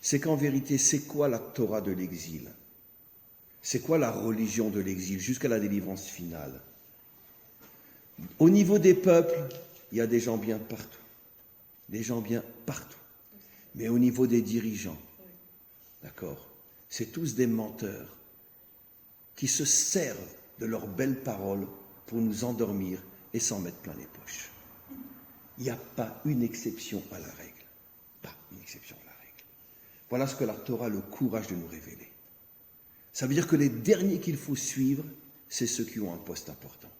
A: C'est qu'en vérité, c'est quoi la Torah de l'exil? C'est quoi la religion de l'exil jusqu'à la délivrance finale? Au niveau des peuples, il y a des gens bien partout. Des gens bien partout. Mais au niveau des dirigeants, d'accord, c'est tous des menteurs qui se servent de leurs belles paroles pour nous endormir et s'en mettre plein les poches. Il n'y a pas une exception à la règle. Pas une exception à la règle. Voilà ce que la Torah a le courage de nous révéler. Ça veut dire que les derniers qu'il faut suivre, c'est ceux qui ont un poste important.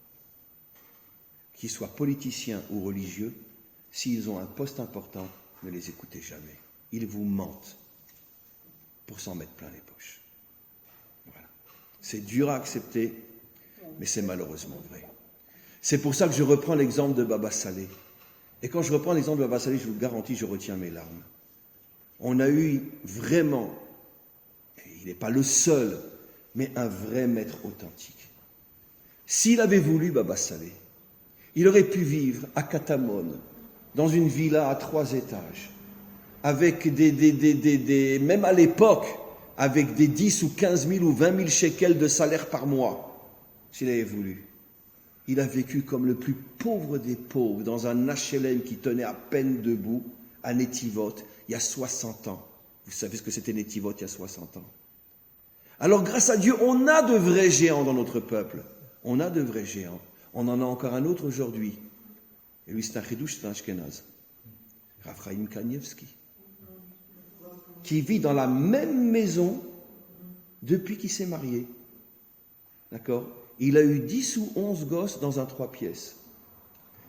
A: Qu'ils soient politiciens ou religieux, s'ils ont un poste important, ne les écoutez jamais. Ils vous mentent pour s'en mettre plein les poches. Voilà. C'est dur à accepter, mais c'est malheureusement vrai. C'est pour ça que je reprends l'exemple de Baba Saleh. Et quand je reprends l'exemple de Baba Saleh, je vous garantis, je retiens mes larmes. On a eu vraiment, et il n'est pas le seul, mais un vrai maître authentique. S'il avait voulu, Baba Saleh, il aurait pu vivre à Katamon, dans une villa à 3 étages, avec même à l'époque, avec des 10 ou 15 000 ou 20 000 shekels de salaire par mois, s'il avait voulu. Il a vécu comme le plus pauvre des pauvres, dans un HLM qui tenait à peine debout, à Netivot, il y a 60 ans. Vous savez ce que c'était Netivot il y a 60 ans. Alors grâce à Dieu, on a de vrais géants dans notre peuple. On a de vrais géants. On en a encore un autre aujourd'hui. Et lui, c'est un chidouche, c'est un ashkénaze. Raphaïm Kanievski. Qui vit dans la même maison depuis qu'il s'est marié. D'accord ? Il a eu 10 ou 11 gosses dans un 3 pièces.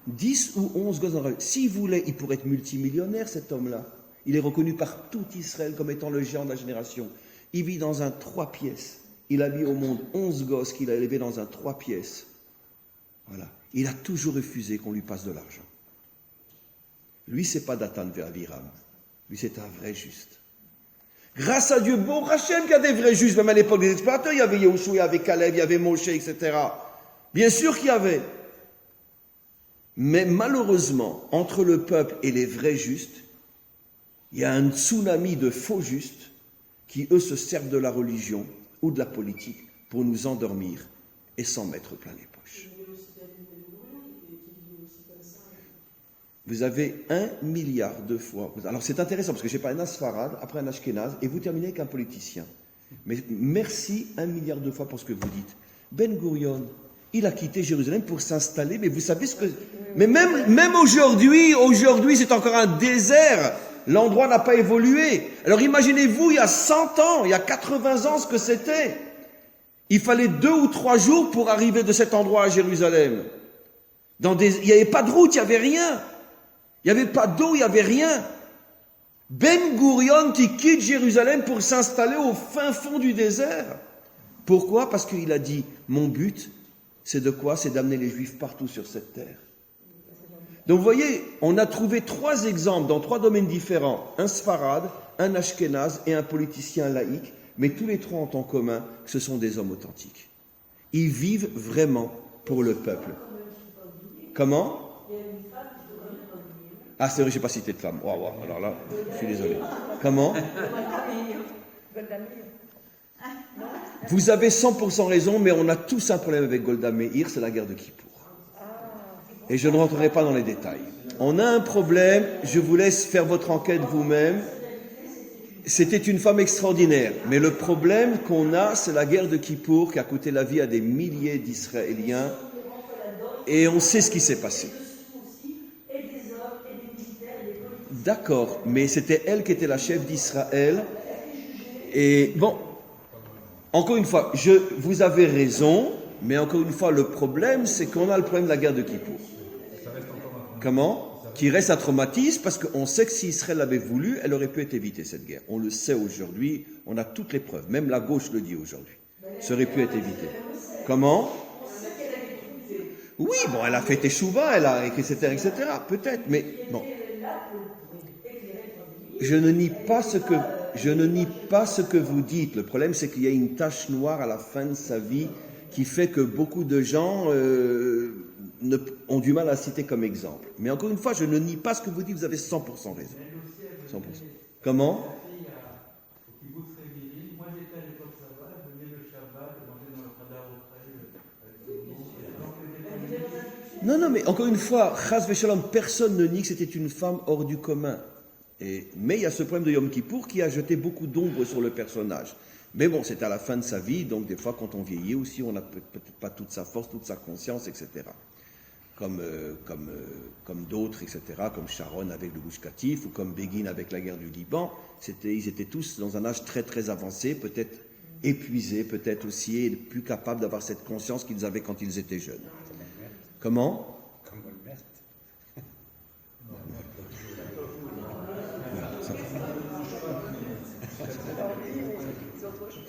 A: 10 ou 11 gosses dans un... S'il voulait, il pourrait être multimillionnaire, cet homme-là. Il est reconnu par tout Israël comme étant le géant de la génération. Il vit dans un 3 pièces. Il a mis au monde 11 gosses qu'il a élevés dans un 3 pièces. Voilà. Il a toujours refusé qu'on lui passe de l'argent. Lui, c'est pas Datan Ve'aviram. Lui, c'est un vrai juste. Grâce à Dieu, bon Hachem, qu'il y a des vrais justes, même à l'époque des explorateurs, il y avait Yehoshua, il y avait Caleb, il y avait Moshe, etc. Bien sûr qu'il y avait. Mais malheureusement, entre le peuple et les vrais justes, il y a un tsunami de faux justes qui, eux, se servent de la religion ou de la politique pour nous endormir et s'en mettre plein les poches. Vous avez 1 milliard de fois. Alors c'est intéressant parce que j'ai parlé d'un Sfarad, après un Ashkenaz, et vous terminez avec un politicien. Mais merci 1 milliard de fois pour ce que vous dites. Ben Gurion, il a quitté Jérusalem pour s'installer, mais vous savez ce que... Mais même aujourd'hui, c'est encore un désert. L'endroit n'a pas évolué. Alors imaginez-vous, il y a 100 ans, il y a 80 ans, ce que c'était. Il fallait 2 ou 3 jours pour arriver de cet endroit à Jérusalem. Il n'y avait pas de route, il n'y avait rien. Il n'y avait pas d'eau, il n'y avait rien. Ben Gurion qui quitte Jérusalem pour s'installer au fin fond du désert. Pourquoi ? Parce qu'il a dit, mon but, c'est de quoi ? C'est d'amener les Juifs partout sur cette terre. Donc vous voyez, on a trouvé 3 exemples dans 3 domaines différents. Un Sfarad, un Ashkenaz et un politicien laïque. Mais tous les 3 ont en commun que ce sont des hommes authentiques. Ils vivent vraiment pour le peuple. Comment ? Ah, c'est vrai, je n'ai pas cité de femme. Wow, alors là, je suis désolé. Comment ? Vous avez 100% raison, mais on a tous un problème avec Golda Meir, c'est la guerre de Kippour. Et je ne rentrerai pas dans les détails. On a un problème, je vous laisse faire votre enquête vous-même. C'était une femme extraordinaire, mais le problème qu'on a, c'est la guerre de Kippour qui a coûté la vie à des milliers d'Israéliens. Et on sait ce qui s'est passé. D'accord, mais c'était elle qui était la chef d'Israël. Et bon, encore une fois, vous avez raison, mais encore une fois, le problème, c'est qu'on a le problème de la guerre de Kippour. Comment ? Qui reste un traumatisme, parce qu'on sait que si Israël avait voulu, elle aurait pu être évitée, cette guerre. On le sait aujourd'hui, on a toutes les preuves, même la gauche le dit aujourd'hui. Ça aurait pu être évité. Comment ? Oui, bon, elle a fait Teshuvah, etc., peut-être, mais bon. Je ne nie pas ce que vous dites. Le problème, c'est qu'il y a une tache noire à la fin de sa vie qui fait que beaucoup de gens ont du mal à citer comme exemple. Mais encore une fois, je ne nie pas ce que vous dites, vous avez 100% raison. 100%. Comment ? Non, mais encore une fois, Chas Veshalom, personne ne nie que c'était une femme hors du commun. Mais il y a ce problème de Yom Kippour qui a jeté beaucoup d'ombre sur le personnage. Mais bon, c'est à la fin de sa vie, donc des fois, quand on vieillit aussi, on n'a peut-être pas toute sa force, toute sa conscience, etc. Comme d'autres, etc., comme Sharon avec le Gush Katif, ou comme Begin avec la guerre du Liban. Ils étaient tous dans un âge très très avancé, peut-être épuisés, peut-être aussi plus capables d'avoir cette conscience qu'ils avaient quand ils étaient jeunes. Comment ?
D: Comme Olmert.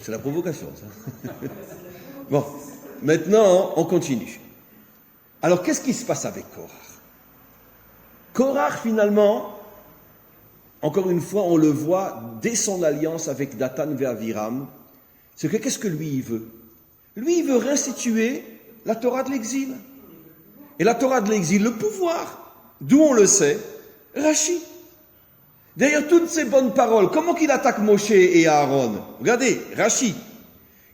A: C'est la provocation, ça. Bon, maintenant, on continue. Alors, qu'est-ce qui se passe avec Korach ? Korach, finalement, encore une fois, on le voit dès son alliance avec Datan Ve'aviram, c'est que qu'est-ce que lui, il veut? Lui, il veut réinstituer la Torah de l'exil. Et la Torah de l'exil, le pouvoir, d'où on le sait, Rashi. D'ailleurs, toutes ces bonnes paroles, comment qu'il attaque Moshe et Aaron? Regardez, Rashi.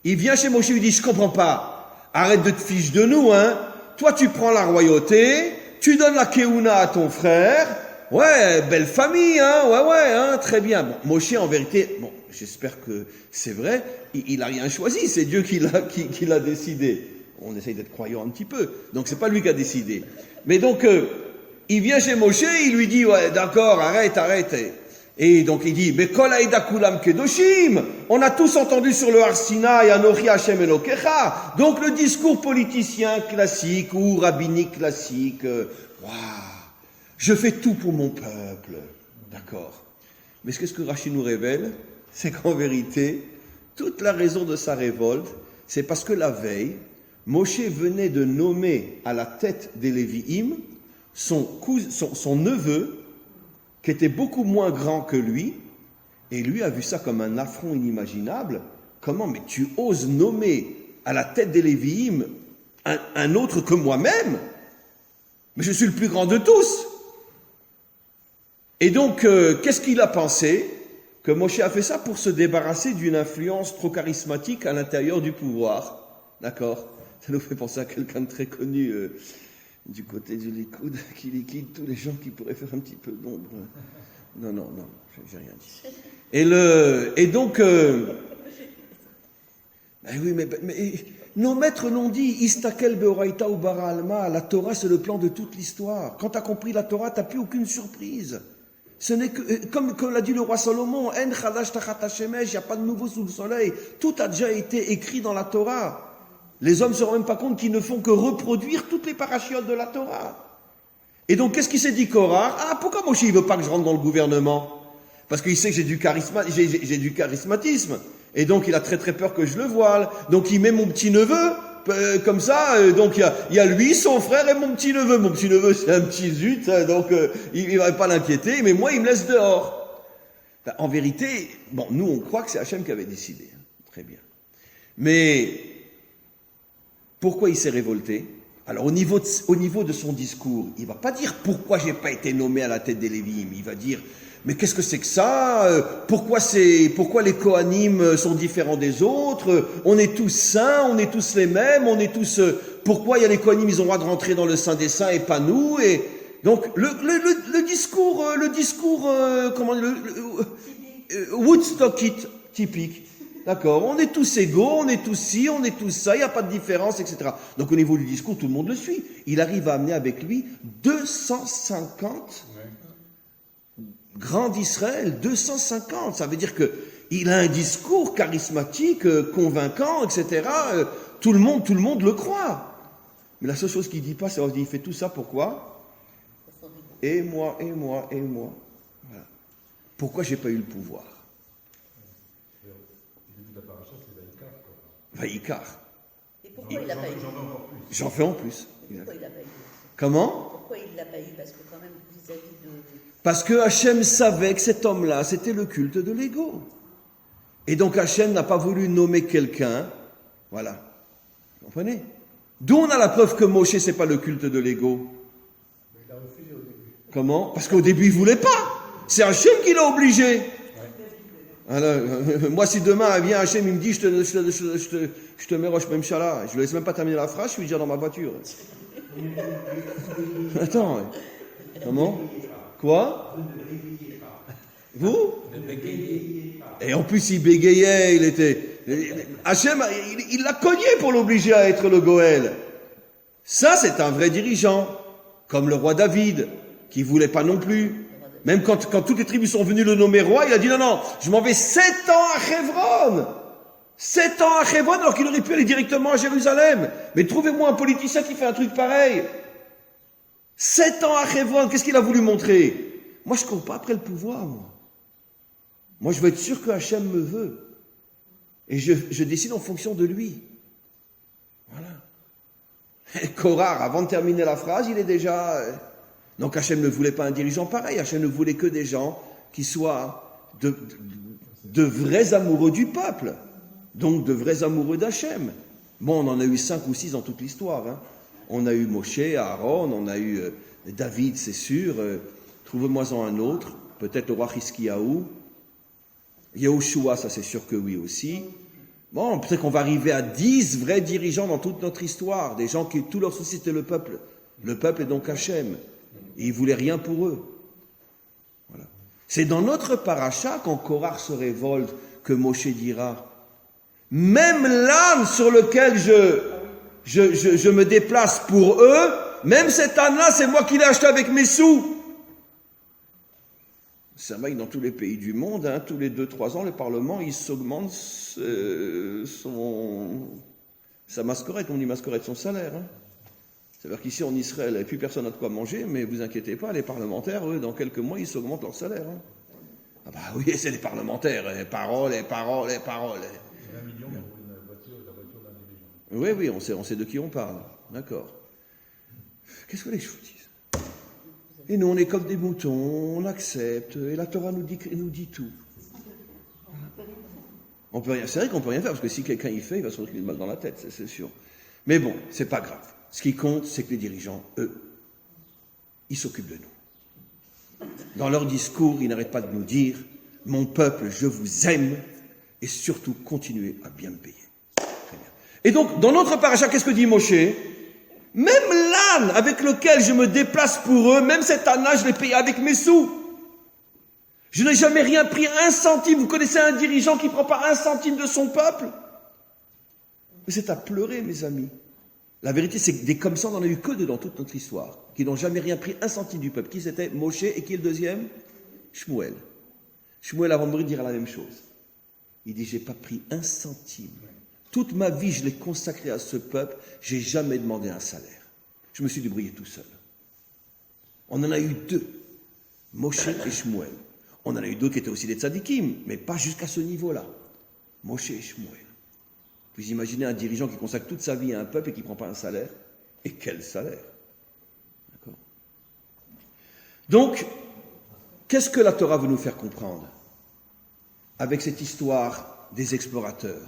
A: Il vient chez Moshe, il lui dit, je comprends pas. Arrête de te ficher de nous, hein. Toi, tu prends la royauté, tu donnes la Keuna à ton frère. Ouais, belle famille, hein. Ouais, hein. Très bien. Bon, Moshe, en vérité, bon, j'espère que c'est vrai. Il a rien choisi. C'est Dieu qui l'a décidé. On essaye d'être croyant un petit peu. Donc, c'est pas lui qui a décidé. Mais donc, il vient chez Moshe, il lui dit, ouais, d'accord, arrête. Et donc il dit, mais kol haïda kulam kedoshim, on a tous entendu sur le Har Sinaï, Anochi Hashem Elokecha. Donc le discours politicien classique ou rabbinique classique, je fais tout pour mon peuple, d'accord. Mais qu'est-ce que Rashi nous révèle? C'est qu'en vérité, toute la raison de sa révolte, c'est parce que la veille, Moshe venait de nommer à la tête des Lévi'im son neveu, qui était beaucoup moins grand que lui, et lui a vu ça comme un affront inimaginable. Comment? Mais tu oses nommer à la tête des Lévi'im un autre que moi-même? Mais je suis le plus grand de tous. Et donc, qu'est-ce qu'il a pensé? Que Moshe a fait ça pour se débarrasser d'une influence trop charismatique à l'intérieur du pouvoir. D'accord? Ça nous fait penser à quelqu'un de très connu du côté du Likoud, qui liquide tous les gens qui pourraient faire un petit peu d'ombre. Non, j'ai rien dit. Et donc, oui, mais nos maîtres l'ont dit, Istakel beoraita ou bara alma, la Torah c'est le plan de toute l'histoire. Quand tu as compris la Torah, tu n'as plus aucune surprise. Ce n'est que, comme l'a dit le roi Salomon, En chadash tachat hashemesh, il n'y a pas de nouveau sous le soleil. Tout a déjà été écrit dans la Torah. Les hommes ne se rendent même pas compte qu'ils ne font que reproduire toutes les parachiotes de la Torah. Et donc, qu'est-ce qu'il s'est dit, Korah? Pourquoi Moshe, il veut pas que je rentre dans le gouvernement? Parce qu'il sait que j'ai du charismatisme. Et donc, il a très très peur que je le voile. Donc, il met mon petit-neveu, comme ça. Donc, il y a lui, son frère et mon petit-neveu. Mon petit-neveu, c'est un petit zut, donc il va pas l'inquiéter. Mais moi, il me laisse dehors. En vérité, bon, nous, on croit que c'est Hachem qui avait décidé. Très bien. Mais pourquoi il s'est révolté? Alors, au niveau de son discours, il va pas dire pourquoi j'ai pas été nommé à la tête des Lévi'im. Il va dire, mais qu'est-ce que c'est que ça? Pourquoi les Kohanim sont différents des autres? On est tous saints, on est tous les mêmes, pourquoi il y a les Kohanim, ils ont le droit de rentrer dans le Saint des Saints et pas nous? Et donc, le discours, comment dire, Woodstock typique. D'accord, on est tous égaux, on est tous ci, on est tous ça, il n'y a pas de différence, etc. Donc au niveau du discours, tout le monde le suit. Il arrive à amener avec lui 250 grands d'Israël, 250. Ça veut dire qu'il a un discours charismatique, convaincant, etc. Tout le monde le croit. Mais la seule chose qu'il ne dit pas, c'est qu'il fait tout ça pourquoi? Et moi. Voilà. Pourquoi j'ai pas eu le pouvoir? Vaïkar.
E: Et pourquoi il l'a pas eu?
A: J'en fais en plus.
E: Pourquoi il l'a pas eu?
A: Comment?
E: Pourquoi il l'a pas eu? Parce que quand même, vis-à-vis de...
A: Parce que Hachem savait que cet homme-là, c'était le culte de l'ego. Et donc Hachem n'a pas voulu nommer quelqu'un. Voilà. Vous comprenez? D'où on a la preuve que Moshe, c'est pas le culte de l'ego.
B: Mais il a refusé au début.
A: Comment? Parce qu'au début, il voulait pas. C'est Hachem qui l'a obligé. Alors, moi, si demain vient Hachem, il me dit, je te mets Rosh Memshala, je ne laisse même pas terminer la phrase, je suis déjà dans ma voiture. Attends, comment? Quoi? Vous? Et en plus, il bégayait, il était... Hachem, il l'a cogné pour l'obliger à être le Goël. Ça, c'est un vrai dirigeant, comme le roi David, qui voulait pas non plus. Même quand toutes les tribus sont venues le nommer roi, il a dit non, je m'en vais 7 ans à Hebron. 7 ans à Hebron alors qu'il aurait pu aller directement à Jérusalem. Mais trouvez-moi un politicien qui fait un truc pareil. 7 ans à Hebron, qu'est-ce qu'il a voulu montrer? Moi, je ne cours pas après le pouvoir, moi. Moi, je veux être sûr que Hachem me veut. Et je décide en fonction de lui. Voilà. Et Korah, avant de terminer la phrase, il est déjà... Donc Hachem ne voulait pas un dirigeant pareil. Hachem ne voulait que des gens qui soient de vrais amoureux du peuple. Donc de vrais amoureux d'Hachem. Bon, on en a eu 5 ou 6 dans toute l'histoire. Hein. On a eu Moshe, Aaron, on a eu David, c'est sûr. Trouve-moi-en un autre. Peut-être le roi Hiskiyahu. Yahushua, ça c'est sûr que oui aussi. Bon, peut-être qu'on va arriver à 10 vrais dirigeants dans toute notre histoire. Des gens qui, tout leur souci, c'était le peuple. Le peuple est donc Hachem. Et ils voulaient rien pour eux. Voilà. C'est dans notre paracha, quand Korach se révolte, que Moshe dira « Même l'âne sur lequel je me déplace pour eux, même cet âne-là, c'est moi qui l'ai acheté avec mes sous. » Ça va dans tous les pays du monde, hein, tous les 2-3 ans, le Parlement, il s'augmente sa masquerade, comme on dit masquerade, son salaire. Hein. C'est-à-dire qu'ici en Israël, il n'y a plus personne à de quoi manger, mais vous inquiétez pas, les parlementaires, eux, dans quelques mois, ils s'augmentent leur salaire. Hein. Ah bah oui, c'est les parlementaires, les paroles.
C: 20 millions pour la voiture d'un dirigeant.
A: Oui, on sait de qui on parle. D'accord. Qu'est-ce que les choses disent? Et nous, on est comme des moutons, on accepte, et la Torah nous dit tout. On peut rien, c'est vrai qu'on peut rien faire, parce que si quelqu'un y fait, il va se retrouver une balle dans la tête, c'est sûr. Mais bon, c'est pas grave. Ce qui compte, c'est que les dirigeants, eux, ils s'occupent de nous. Dans leur discours, ils n'arrêtent pas de nous dire « Mon peuple, je vous aime, et surtout, continuez à bien me payer. » Très bien. Et donc, dans notre paracha, qu'est-ce que dit Moshe? Même l'âne avec lequel je me déplace pour eux, même cet âne-là, je l'ai payé avec mes sous. Je n'ai jamais rien pris, un centime. Vous connaissez un dirigeant qui ne prend pas un centime de son peuple? Mais c'est à pleurer, mes amis. La vérité, c'est que des comme ça, on n'en a eu que deux dans toute notre histoire, qui n'ont jamais rien pris, un centime du peuple. Qui c'était? Moshe, et qui est le deuxième? Shmuel. Shmuel, avant de mourir, dira la même chose. Il dit, j'ai pas pris un centime. Toute ma vie, je l'ai consacrée à ce peuple, j'ai jamais demandé un salaire. Je me suis débrouillé tout seul. On en a eu deux, Moshe et Shmuel. On en a eu deux qui étaient aussi des tzadikim, mais pas jusqu'à ce niveau-là. Moshe et Shmuel. Vous imaginez un dirigeant qui consacre toute sa vie à un peuple et qui ne prend pas un salaire? Et quel salaire? D'accord. Donc, qu'est-ce que la Torah veut nous faire comprendre avec cette histoire des explorateurs?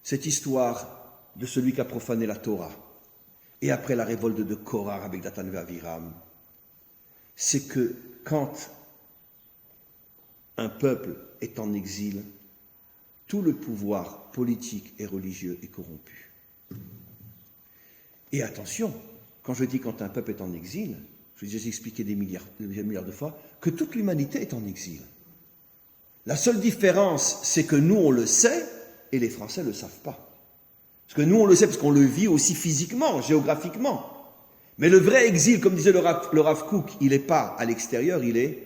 A: Cette histoire de celui qui a profané la Torah, et après la révolte de Korah avec Datan et Aviram, c'est que quand un peuple est en exil, tout le pouvoir politique et religieux est corrompu. Et attention, quand je dis quand un peuple est en exil, je vous ai expliqué des milliards de fois, que toute l'humanité est en exil. La seule différence, c'est que nous, on le sait, et les Français ne le savent pas. Parce que nous, on le sait parce qu'on le vit aussi physiquement, géographiquement. Mais le vrai exil, comme disait le Rav Kook, il n'est pas à l'extérieur, il est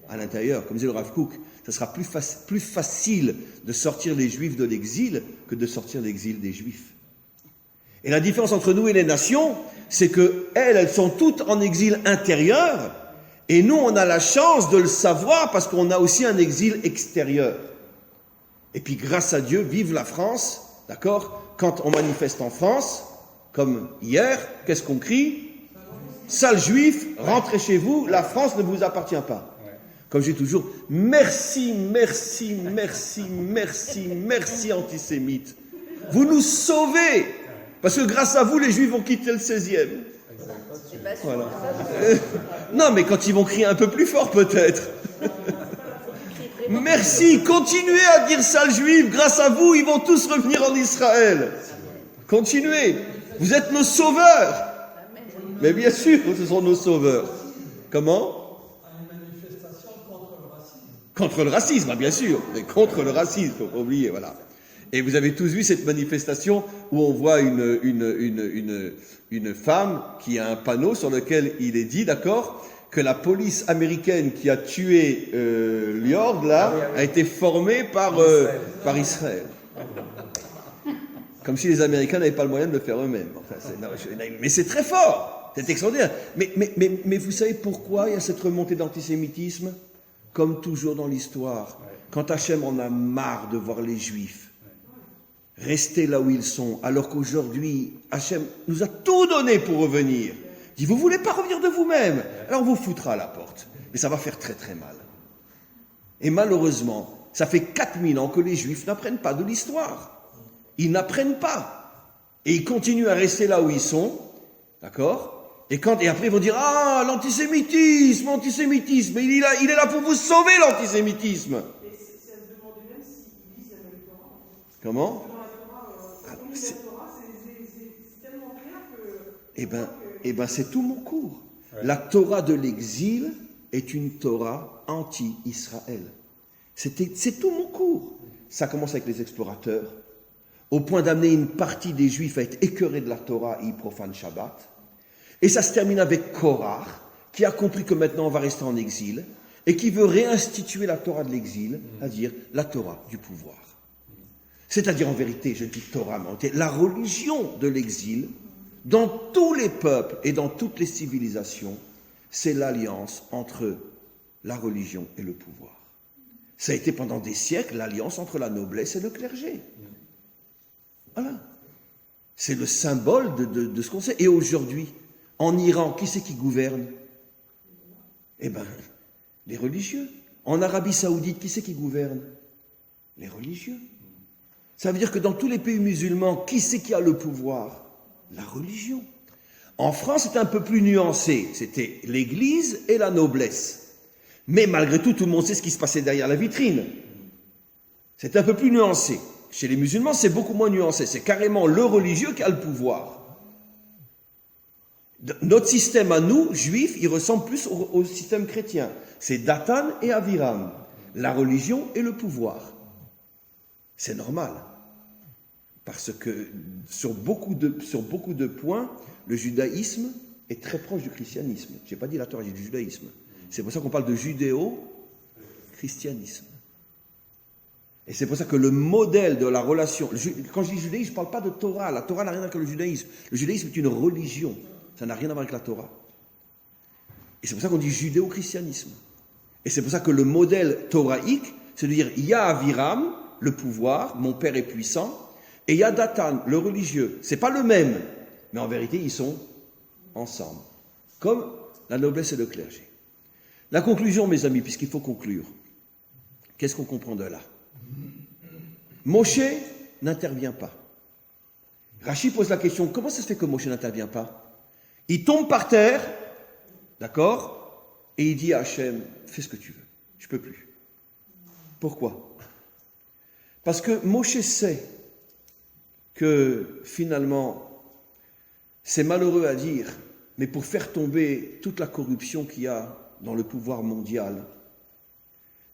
A: à l'intérieur. Comme disait le Rav Kook, ce sera plus facile de sortir les Juifs de l'exil que de sortir l'exil des Juifs. Et la différence entre nous et les nations, c'est que elles sont toutes en exil intérieur, et nous, on a la chance de le savoir parce qu'on a aussi un exil extérieur. Et puis, grâce à Dieu, vive la France, d'accord? Quand on manifeste en France, comme hier, qu'est-ce qu'on crie? Sale juif, rentrez chez vous, la France ne vous appartient pas. Comme je dis toujours, merci, merci, merci, merci, merci, antisémites. Vous nous sauvez, parce que grâce à vous, les juifs vont quitter le 16e. Voilà. Non, mais quand ils vont crier un peu plus fort, peut-être. Merci, continuez à dire sale juif, grâce à vous, ils vont tous revenir en Israël. Continuez, vous êtes nos sauveurs. Mais bien sûr, ce sont nos sauveurs. Comment? Une manifestation contre le racisme. Contre le racisme, bien sûr, mais contre le racisme, il ne faut pas oublier, voilà. Et vous avez tous vu cette manifestation où on voit une femme qui a un panneau sur lequel il est dit, d'accord, que la police américaine qui a tué Liord, là, a été formée par Israël. Comme si les Américains n'avaient pas le moyen de le faire eux-mêmes. Enfin, mais c'est très fort, c'est extraordinaire. Mais vous savez pourquoi il y a cette remontée d'antisémitisme? Comme toujours dans l'histoire, quand Hachem en a marre de voir les Juifs rester là où ils sont, alors qu'aujourd'hui, Hachem nous a tout donné pour revenir. Il dit, vous ne voulez pas revenir de vous-même, alors on vous foutra à la porte. Mais ça va faire très très mal. Et malheureusement, ça fait 4000 ans que les Juifs n'apprennent pas de l'histoire. Ils n'apprennent pas. Et ils continuent à rester là où ils sont, d'accord? Et après ils vont dire, ah, l'antisémitisme, il est là pour vous sauver, l'antisémitisme.
F: Et ça se demande même s'ils lisent la même Torah.
A: Comment?
F: Dans la Torah,
A: c'est
F: tellement clair que...
A: Eh ben, c'est tout mon cours. La Torah de l'exil est une Torah anti-Israël. C'est tout mon cours. Ça commence avec les explorateurs, au point d'amener une partie des Juifs à être écœurés de la Torah et ils profanent Shabbat. Et ça se termine avec Korah, qui a compris que maintenant on va rester en exil, et qui veut réinstituer la Torah de l'exil, c'est-à-dire la Torah du pouvoir. C'est-à-dire en vérité, je dis Torah, mais en vérité, la religion de l'exil, dans tous les peuples et dans toutes les civilisations, c'est l'alliance entre la religion et le pouvoir. Ça a été pendant des siècles l'alliance entre la noblesse et le clergé. Voilà. C'est le symbole de ce qu'on sait. Et aujourd'hui, en Iran, qui c'est qui gouverne? Eh bien, les religieux. En Arabie Saoudite, qui c'est qui gouverne? Les religieux. Ça veut dire que dans tous les pays musulmans, qui c'est qui a le pouvoir? La religion. En France, c'était un peu plus nuancé. C'était l'Église et la noblesse. Mais malgré tout, tout le monde sait ce qui se passait derrière la vitrine. C'est un peu plus nuancé. Chez les musulmans, c'est beaucoup moins nuancé. C'est carrément le religieux qui a le pouvoir. Notre système à nous, juifs, il ressemble plus au système chrétien. C'est Datan et Aviram. La religion et le pouvoir. C'est normal. Parce que sur beaucoup de points, le judaïsme est très proche du christianisme. Je n'ai pas dit la Torah, j'ai dit du judaïsme. C'est pour ça qu'on parle de judéo-christianisme. Et c'est pour ça que le modèle de la relation... Quand je dis judaïsme, je ne parle pas de Torah. La Torah n'a rien à voir avec le judaïsme. Le judaïsme est une religion. Ça n'a rien à voir avec la Torah. Et c'est pour ça qu'on dit judéo-christianisme. Et c'est pour ça que le modèle toraïque, c'est de dire, il y a Aviram, le pouvoir, mon père est puissant, et il y a Datan, le religieux. C'est pas le même, mais en vérité, ils sont ensemble. Comme la noblesse et le clergé. La conclusion, mes amis, puisqu'il faut conclure. Qu'est-ce qu'on comprend de là? Moshe n'intervient pas. Rachi pose la question, comment ça se fait que Moshe n'intervient pas? Il tombe par terre, d'accord, et il dit à Hachem, fais ce que tu veux, je peux plus. Pourquoi? Parce que Moshe sait que finalement, c'est malheureux à dire, mais pour faire tomber toute la corruption qu'il y a dans le pouvoir mondial,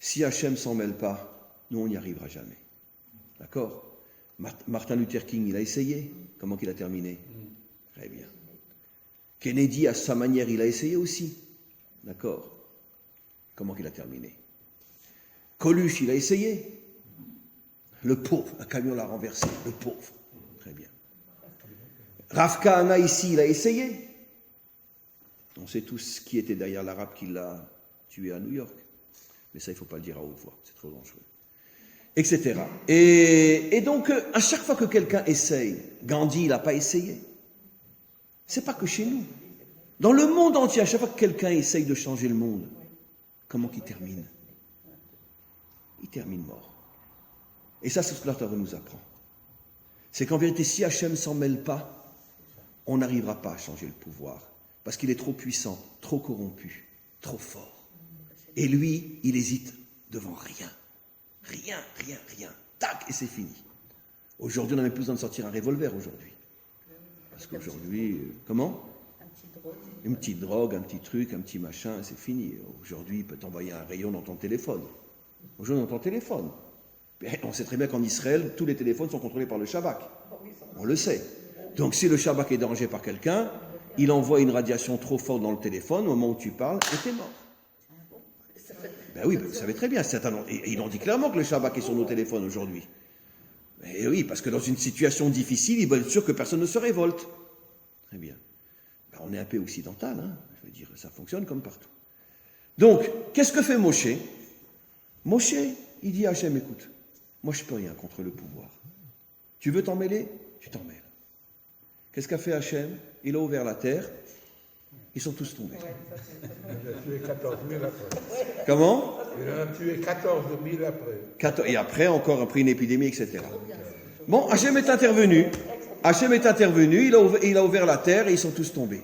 A: si Hachem s'en mêle pas, nous on n'y arrivera jamais. D'accord? Martin Luther King, il a essayé. Comment qu'il a terminé? Très bien. Kennedy, à sa manière, il a essayé aussi. D'accord? Comment qu'il a terminé? Coluche, il a essayé. Le pauvre, un camion l'a renversé. Le pauvre. Très bien. Rav Kahana, ici, il a essayé. On sait tous qui était derrière l'arabe qui l'a tué à New York. Mais ça, il ne faut pas le dire à haute voix. C'est trop dangereux. Etc. Et donc, à chaque fois que quelqu'un essaye, Gandhi, il n'a pas essayé. C'est pas que chez nous. Dans le monde entier, à chaque fois que quelqu'un essaye de changer le monde, comment qu'il termine? Il termine mort. Et ça, c'est ce que la Torah nous apprend. C'est qu'en vérité, si Hachem ne s'en mêle pas, on n'arrivera pas à changer le pouvoir. Parce qu'il est trop puissant, trop corrompu, trop fort. Et lui, il hésite devant rien. Rien. Tac, et c'est fini. Aujourd'hui, on n'a même plus besoin de sortir un revolver aujourd'hui. Parce qu'aujourd'hui, comment? Une petite drogue, un petit truc, un petit machin, c'est fini. Aujourd'hui, il peut t'envoyer un rayon dans ton téléphone. Aujourd'hui, dans ton téléphone. On sait très bien qu'en Israël, tous les téléphones sont contrôlés par le Shabak. On le sait. Donc, si le Shabak est dérangé par quelqu'un, il envoie une radiation trop forte dans le téléphone, au moment où tu parles, et t'es mort. Ben oui, vous savez très bien. Et ils ont dit clairement que le Shabak est sur nos téléphones aujourd'hui. Et oui, parce que dans une situation difficile, ils veulent être sûrs que personne ne se révolte. Très bien. Ben, on est un pays occidental, hein. Je veux dire, ça fonctionne comme partout. Donc, qu'est-ce que fait Moshe? Moshe, il dit à Hachem, écoute, moi je ne peux rien contre le pouvoir. Tu veux t'en mêler? Tu t'en mêles. Qu'est-ce qu'a fait Hachem? Il a ouvert la terre. Ils sont tous tombés.
D: Il a tué 14 000 après.
A: Comment?
D: Il en a tué 14 000 après.
A: Et après, encore après une épidémie, etc. Bon, Hachem est intervenu. Hachem est intervenu, il a ouvert la terre et ils sont tous tombés.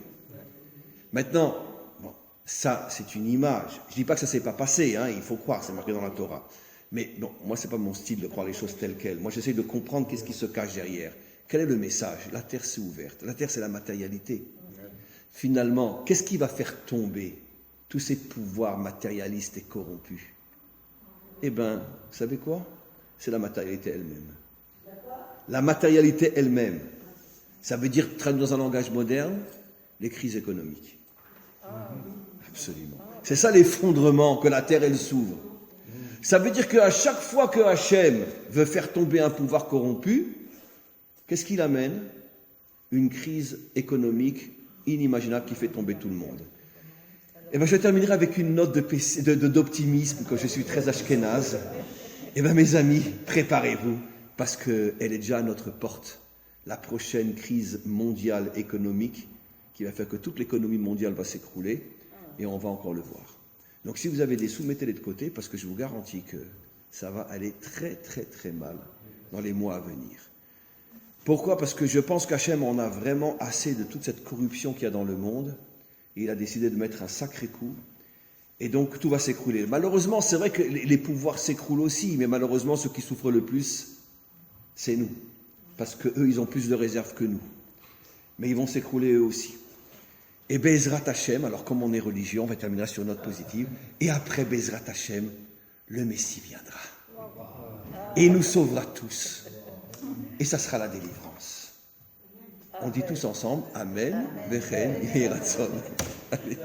A: Maintenant, bon, ça, c'est une image. Je ne dis pas que ça ne s'est pas passé, hein, il faut croire, c'est marqué dans la Torah. Mais bon, moi, ce n'est pas mon style de croire les choses telles quelles. Moi, j'essaie de comprendre qu'est-ce qui se cache derrière. Quel est le message? La terre s'est ouverte. La terre, c'est la matérialité. Finalement, qu'est-ce qui va faire tomber tous ces pouvoirs matérialistes et corrompus? Eh bien, vous savez quoi? C'est la matérialité elle-même. La matérialité elle-même. Ça veut dire, traduit dans un langage moderne, les crises économiques. Absolument. C'est ça l'effondrement, que la terre, elle s'ouvre. Ça veut dire qu'à chaque fois que Hachem veut faire tomber un pouvoir corrompu, qu'est-ce qu'il amène? Une crise économique inimaginable qui fait tomber tout le monde. Et bien, je terminerai avec une note d'optimisme, que je suis très ashkénaze. Et bien, mes amis, préparez-vous, parce qu'elle est déjà à notre porte. La prochaine crise mondiale économique qui va faire que toute l'économie mondiale va s'écrouler, et on va encore le voir. Donc, si vous avez des sous, mettez-les de côté, parce que je vous garantis que ça va aller très, très, très mal dans les mois à venir. Pourquoi? Parce que je pense qu'Hachem en a vraiment assez de toute cette corruption qu'il y a dans le monde, et il a décidé de mettre un sacré coup, et donc tout va s'écrouler. Malheureusement, c'est vrai que les pouvoirs s'écroulent aussi, mais malheureusement, ceux qui souffrent le plus, c'est nous, parce qu'eux, ils ont plus de réserves que nous. Mais ils vont s'écrouler eux aussi. Et Bezrat Hachem, alors comme on est religieux, on va terminer sur une note positive, et après Bezrat Hachem, le Messie viendra. Et il nous sauvera tous. Et ça sera la délivrance. On dit tous ensemble, Amen, Vechen, Yeratzon. Allez.